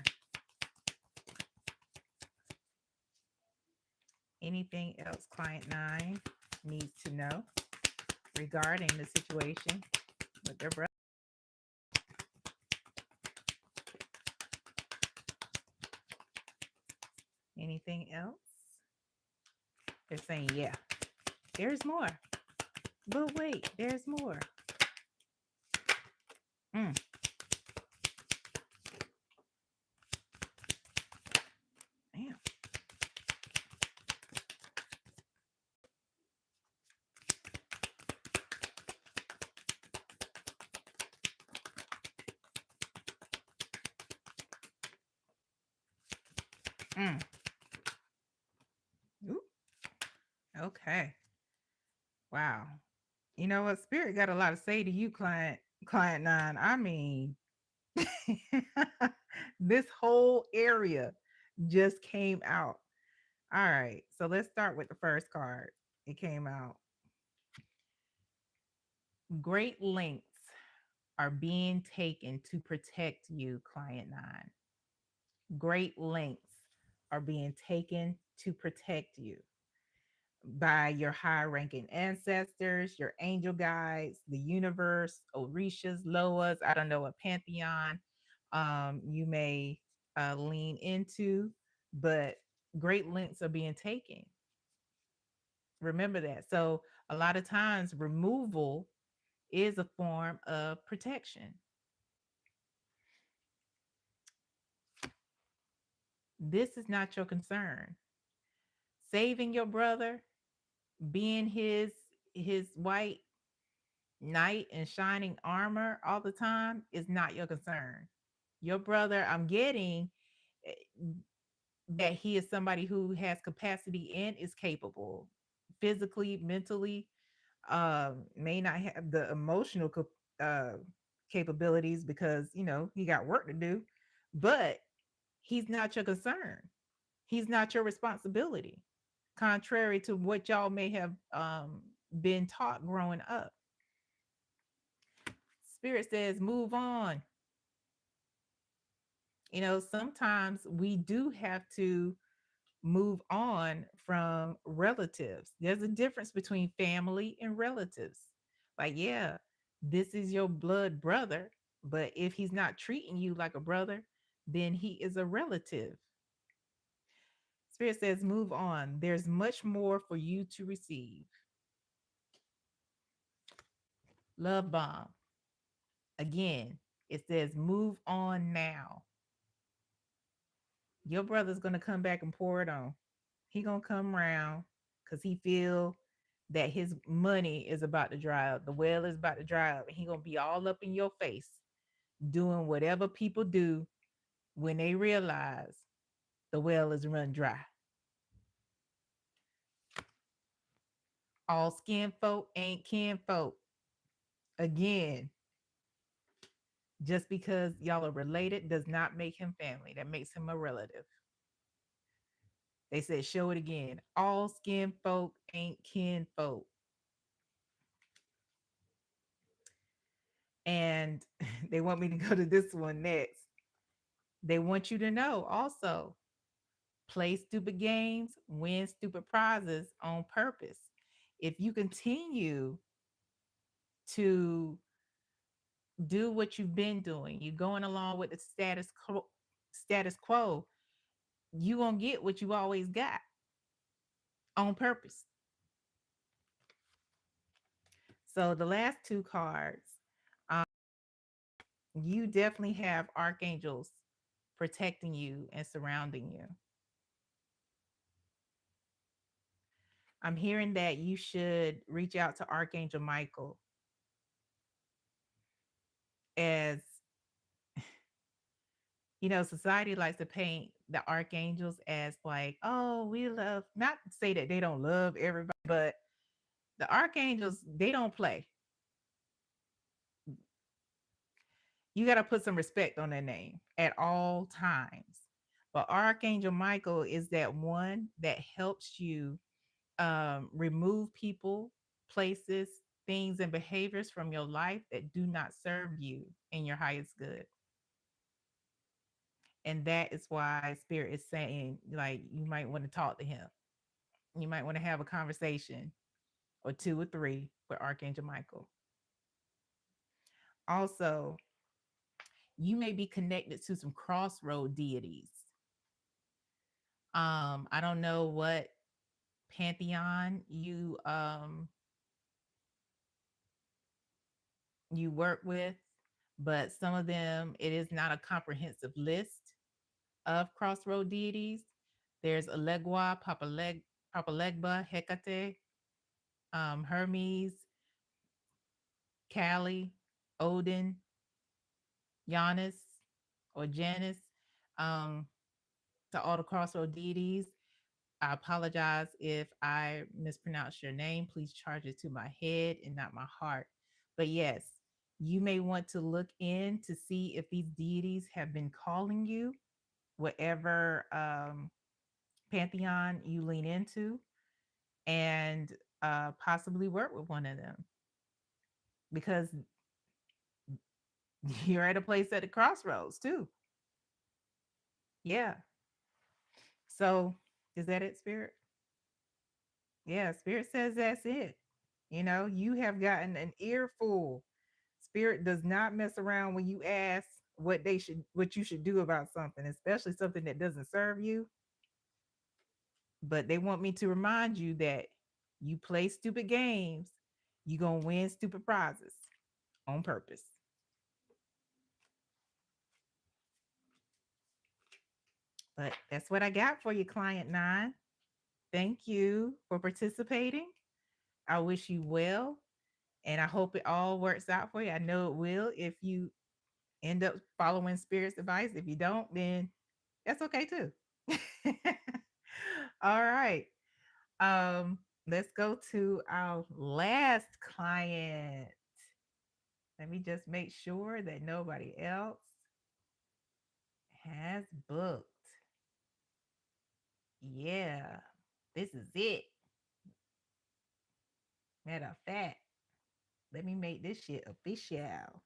Anything else client nine needs to know regarding the situation with their brother? Anything else? They're saying, yeah, there's more. But wait, there's more. Mm, damn. Mm. Ooh, okay. Wow. You know what? Spirit got a lot to say to you, client nine. I mean, this whole area just came out. All right. So let's start with the first card. It came out. Great lengths are being taken to protect you, client nine. Great lengths are being taken to protect you by your high ranking ancestors, your angel guides, the universe, Orishas, Loas. I don't know what pantheon you may lean into, but great lengths are being taken. Remember that. So, a lot of times, removal is a form of protection. This is not your concern. Saving your brother, being his white knight in shining armor all the time is not your concern. Your brother, I'm getting eh, that he is somebody who has capacity and is capable physically, mentally, may not have the emotional capabilities because he got work to do, but he's not your concern. He's not your responsibility, contrary to what y'all may have been taught growing up. Spirit says move on. Sometimes we do have to move on from relatives. There's a difference between family and relatives. Like, yeah, this is your blood brother, but if he's not treating you like a brother, then he is a relative. Spirit says, move on. There's much more for you to receive. Love bomb. Again, it says, move on now. Your brother's going to come back and pour it on. He going to come around because he feel that his money is about to dry up. The well is about to dry up. And he going to be all up in your face doing whatever people do when they realize the well is run dry. All skin folk ain't kin folk. Again, just because y'all are related does not make him family. That makes him a relative. They said, show it again. All skin folk ain't kin folk. And they want me to go to this one next. They want you to know also, play stupid games, win stupid prizes on purpose. If you continue to do what you've been doing, you're going along with the status quo, you gonna get what you always got on purpose. So the last two cards, um, you definitely have archangels protecting you and surrounding you. I'm hearing that you should reach out to Archangel Michael, as society likes to paint the archangels as like, oh, we love, not to say that they don't love everybody, but the archangels, they don't play. You got to put some respect on their name at all times. But Archangel Michael is that one that helps you remove people, places, things, and behaviors from your life that do not serve you in your highest good. And that is why Spirit is saying, like, you might want to talk to him. You might want to have a conversation or two or three with Archangel Michael. Also, you may be connected to some crossroad deities. I don't know what pantheon you work with, but some of them, it is not a comprehensive list of crossroad deities. There's Elegua, Papalegba, Hecate, Hermes, Kali, Odin, Janus, or Janus. Um, to all the crossroad deities, I apologize if I mispronounce your name. Please charge it to my head and not my heart. But yes, you may want to look in to see if these deities have been calling you, whatever pantheon you lean into, and possibly work with one of them, because you're at a place at the crossroads too. Yeah. So is that it, Spirit? Yeah, Spirit says that's it. You have gotten an earful. Spirit does not mess around when you ask what you should do about something, especially something that doesn't serve you. But they want me to remind you that you play stupid games, you're gonna win stupid prizes on purpose. But that's what I got for you, client nine. Thank you for participating. I wish you well, and I hope it all works out for you. I know it will if you end up following spirit's advice. If you don't, then that's okay too. All right. Let's go to our last client. Let me just make sure that nobody else has booked. Yeah, this is it. Matter of fact, let me make this shit official.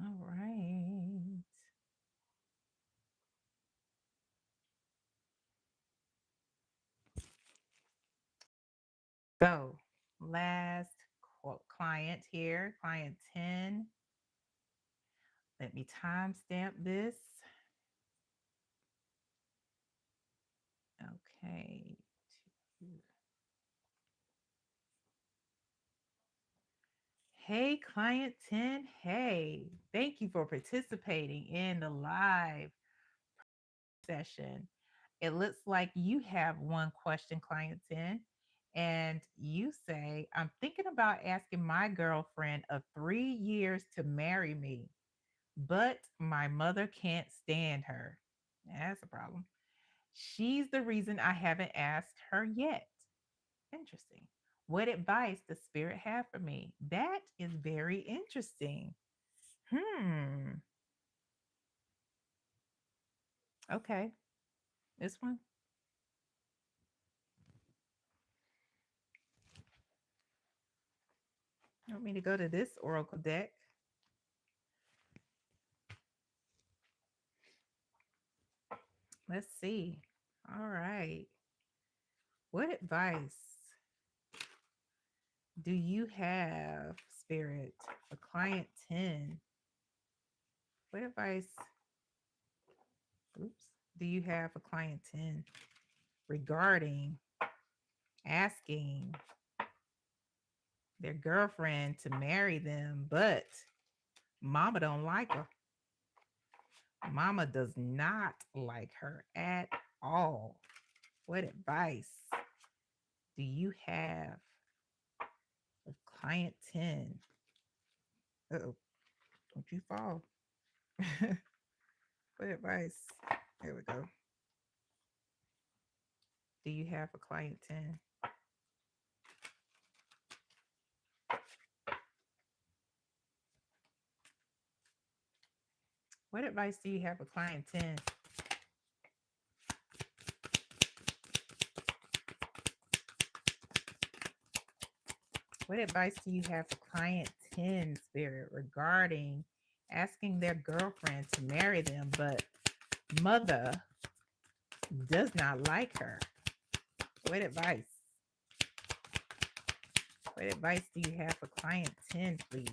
All right. So, last client here, client 10. Let me timestamp this. Okay. Hey, client 10. Hey, thank you for participating in the live session. It looks like you have one question, client 10, and you say, I'm thinking about asking my girlfriend of 3 years to marry me, but my mother can't stand her. That's a problem. She's the reason I haven't asked her yet. Interesting. What advice does spirit have for me? That is very interesting. Hmm. Okay. This one. You want me to go to this oracle deck? Let's see. All right. What advice do you have, spirit, for client 10? What advice, oops, do you have for client 10 regarding asking their girlfriend to marry them, but mama don't like her? Mama does not like her at all. What advice do you have for client 10? Uh-oh, don't you fall. What advice? There we go. Do you have for client 10? What advice do you have for client 10? What advice do you have for client 10, spirit, regarding asking their girlfriend to marry them, but mother does not like her? What advice? What advice do you have for client 10, please?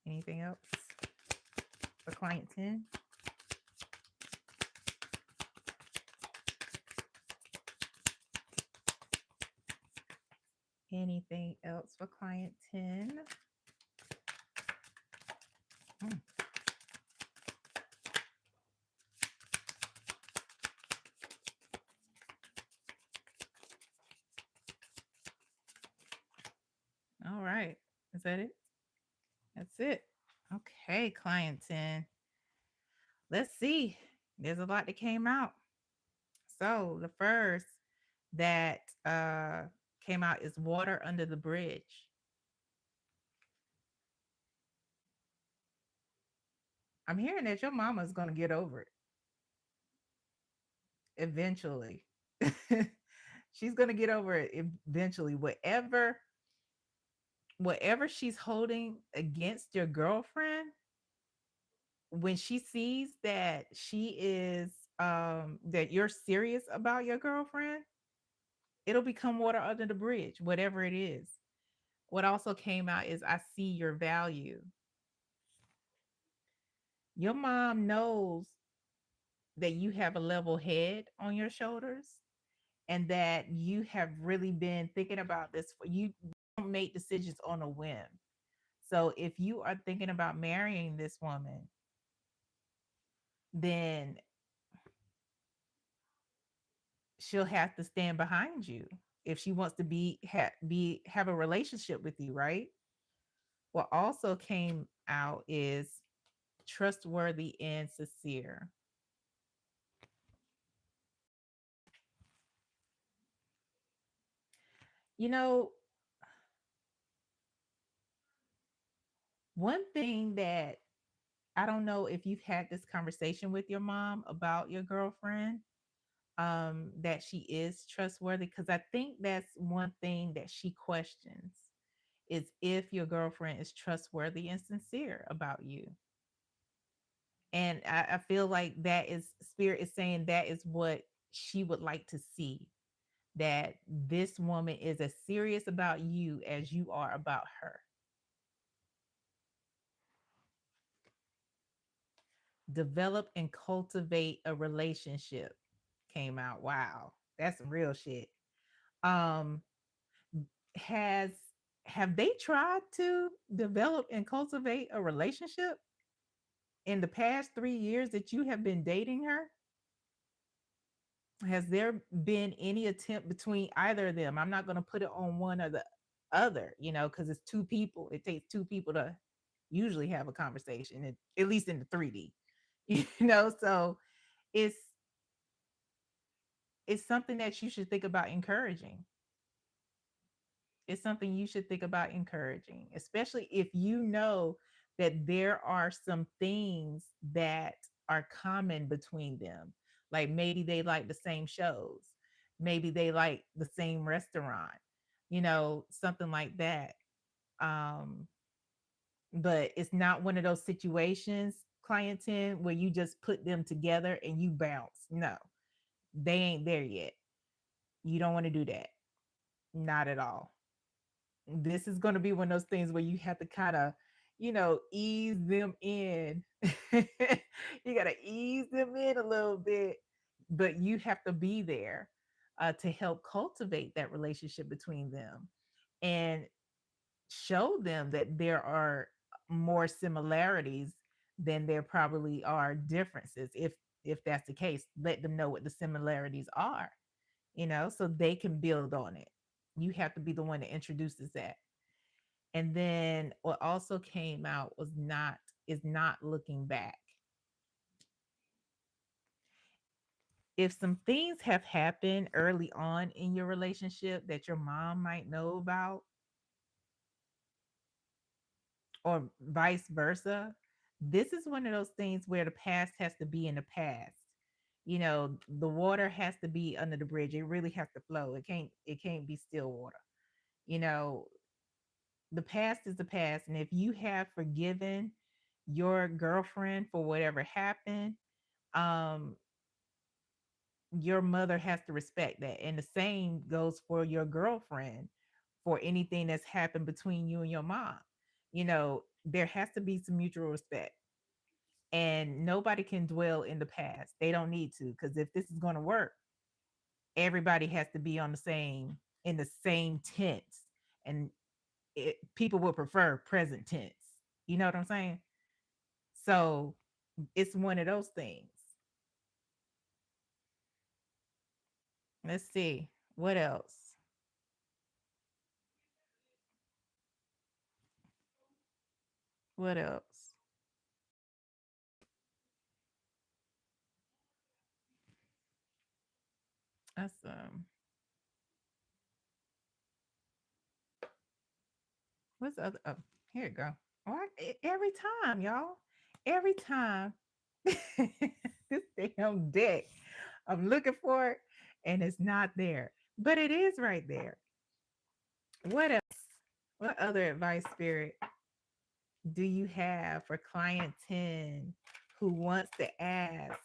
Anything else for client 10? Anything else for client 10? Hmm. All right. Is that it? That's it. Okay, client 10. Let's see. There's a lot that came out. So the first that came out is water under the bridge. I'm hearing that your mama is going to get over it eventually. She's going to get over it eventually. Whatever she's holding against your girlfriend, when she sees that she is that you're serious about your girlfriend, it'll become water under the bridge, whatever it is. What also came out is I see your value. Your mom knows that you have a level head on your shoulders and that you have really been thinking about this for you don't make decisions on a whim. So if you are thinking about marrying this woman, then she'll have to stand behind you if she wants to be have a relationship with you, right? What also came out is trustworthy and sincere. You know, one thing that I don't know if you've had this conversation with your mom about your girlfriend, that she is trustworthy, because I think that's one thing that she questions is if your girlfriend is trustworthy and sincere about you. And I feel like that is spirit is saying that is what she would like to see, that this woman is as serious about you as you are about her. Develop and cultivate a relationship came out. Wow, that's some real shit. Um, has have they tried to develop and cultivate a relationship in the past 3 years that you have been dating her? Has there been any attempt between either of them? I'm not going to put it on one or the other, because it's two people. It takes two people to usually have a conversation, at least in the 3D, So it's it's something that you should think about encouraging. It's something you should think about encouraging, especially if you know that there are some things that are common between them. Like maybe they like the same shows, maybe they like the same restaurant, something like that. Um, but it's not one of those situations, client 10, where you just put them together and you bounce. No, they ain't there yet. You don't want to do that. Not at all. This is going to be one of those things where you have to kind of, ease them in. You got to ease them in a little bit, but you have to be there to help cultivate that relationship between them and show them that there are more similarities than there probably are differences. If that's the case, let them know what the similarities are, so they can build on it. You have to be the one that introduces that. And then what also came out was not is not looking back. If some things have happened early on in your relationship that your mom might know about, or vice versa, this is one of those things where the past has to be in the past. The water has to be under the bridge. It really has to flow. It can't be still water. You know, the past is the past. And if you have forgiven your girlfriend for whatever happened, um, your mother has to respect that. And the same goes for your girlfriend for anything that's happened between you and your mom. There has to be some mutual respect. And nobody can dwell in the past. They don't need to, because if this is going to work, everybody has to be on the same in the same tense. And people will prefer present tense. You know what I'm saying? So it's one of those things. Let's see. What else? What else? That's what's the other? Oh, here you go. Every time, y'all. Every time this damn deck, I'm looking for it and it's not there. But it is right there. What else? What other advice, Spirit, do you have for client 10? who wants to ask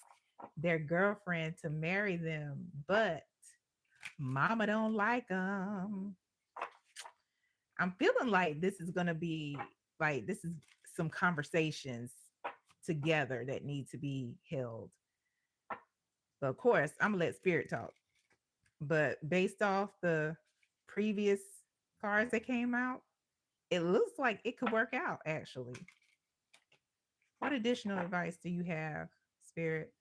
their girlfriend to marry them, but mama don't like them. I'm feeling like this is going to be like this is some conversations together that need to be held. But of course, I'm going to let spirit talk. But based off the previous cards that came out, it looks like it could work out actually. What additional advice do you have, spirit?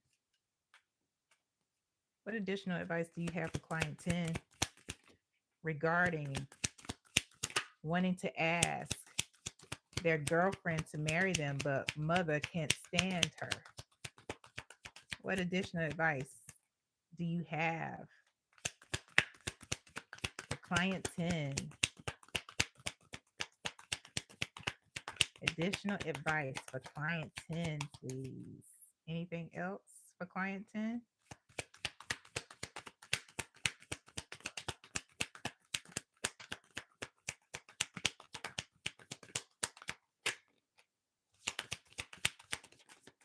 What additional advice do you have for client 10 regarding wanting to ask their girlfriend to marry them, but mother can't stand her? What additional advice do you have for client 10? Additional advice for client 10, please. Anything else for client 10?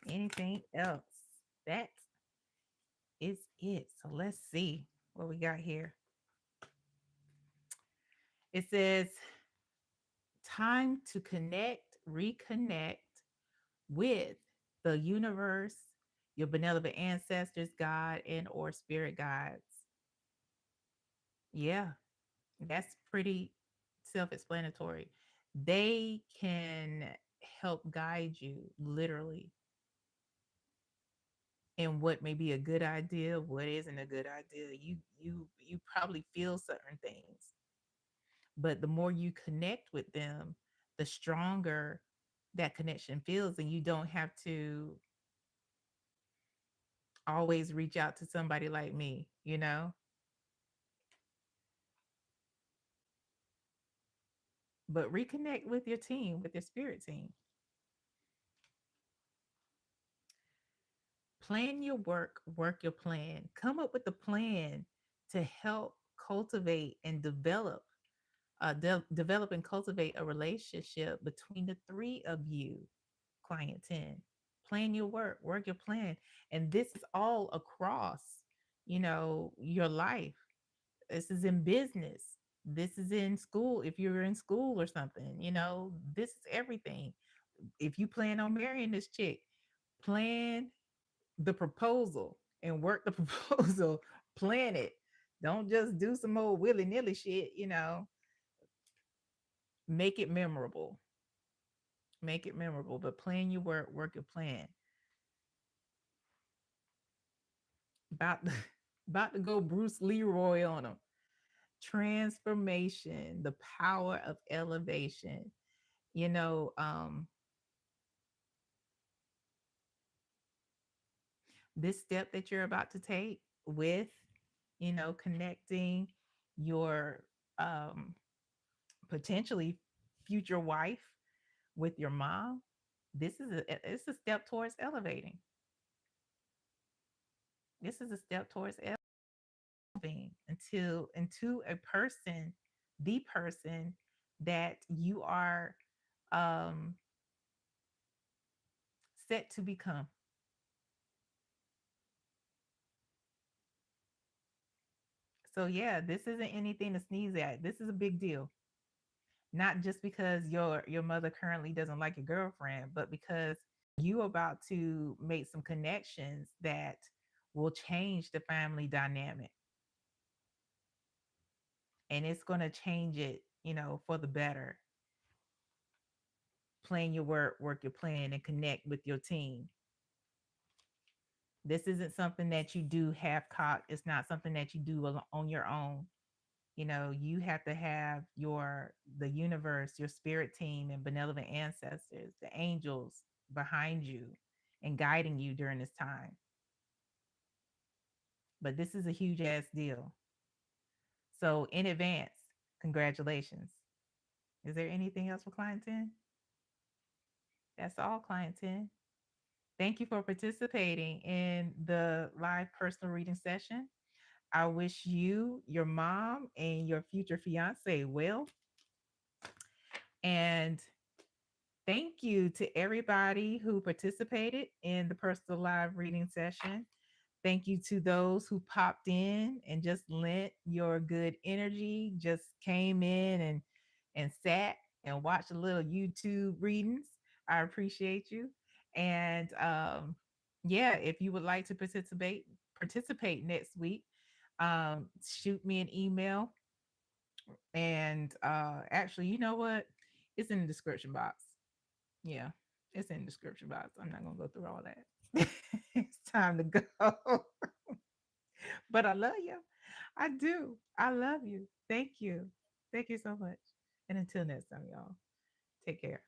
Anything else? That is it. So let's see what we got here. It says, time to connect, reconnect with the universe, your benevolent ancestors, God, and or spirit guides. Yeah, that's pretty self-explanatory. They can help guide you literally in what may be a good idea, what isn't a good idea. You probably feel certain things, but the more you connect with them, the stronger that connection feels, and you don't have to always reach out to somebody like me. But reconnect with your team, with your spirit team. Plan your work, work your plan. Come up with a plan to help cultivate and develop and cultivate a relationship between the three of you, client 10. Plan your work, work your plan. And this is all across, your life. This is in business. This is in school. If you're in school or something, this is everything. If you plan on marrying this chick, plan the proposal and work the proposal, plan it. Don't just do some old willy-nilly shit. Make it memorable. Make it memorable, but plan your work, work your plan. About to, about to go Bruce Leroy on them. Transformation, the power of elevation. You know, this step that you're about to take with, connecting your potentially future wife with your mom, it's a step towards elevating. This is a step towards elevating into a person, the person that you are um set to become. So yeah, this isn't anything to sneeze at. This is a big deal. Not just because your mother currently doesn't like your girlfriend, but because you about to make some connections that will change the family dynamic. And it's going to change it, for the better. Plan your work, work your plan, and connect with your team. This isn't something that you do half cocked. It's not something that you do on your own. You have to have the universe, your spirit team, and benevolent ancestors, the angels behind you and guiding you during this time. But this is a huge ass deal. So in advance, congratulations. Is there anything else for client 10? That's all, client 10. Thank you for participating in the live personal reading session. I wish you, your mom, and your future fiance well. And Thank you to everybody who participated in the personal live reading session. Thank you to those who popped in and just lent your good energy, just came in and sat and watched a little YouTube readings. I appreciate you. And yeah, if you would like to participate next week, shoot me an email. And actually, you know what? It's in the description box. Yeah, it's in the description box. I'm not gonna go through all that. It's time to go. But I love you. I do. I love you. Thank you. Thank you so much. And until next time, y'all, take care.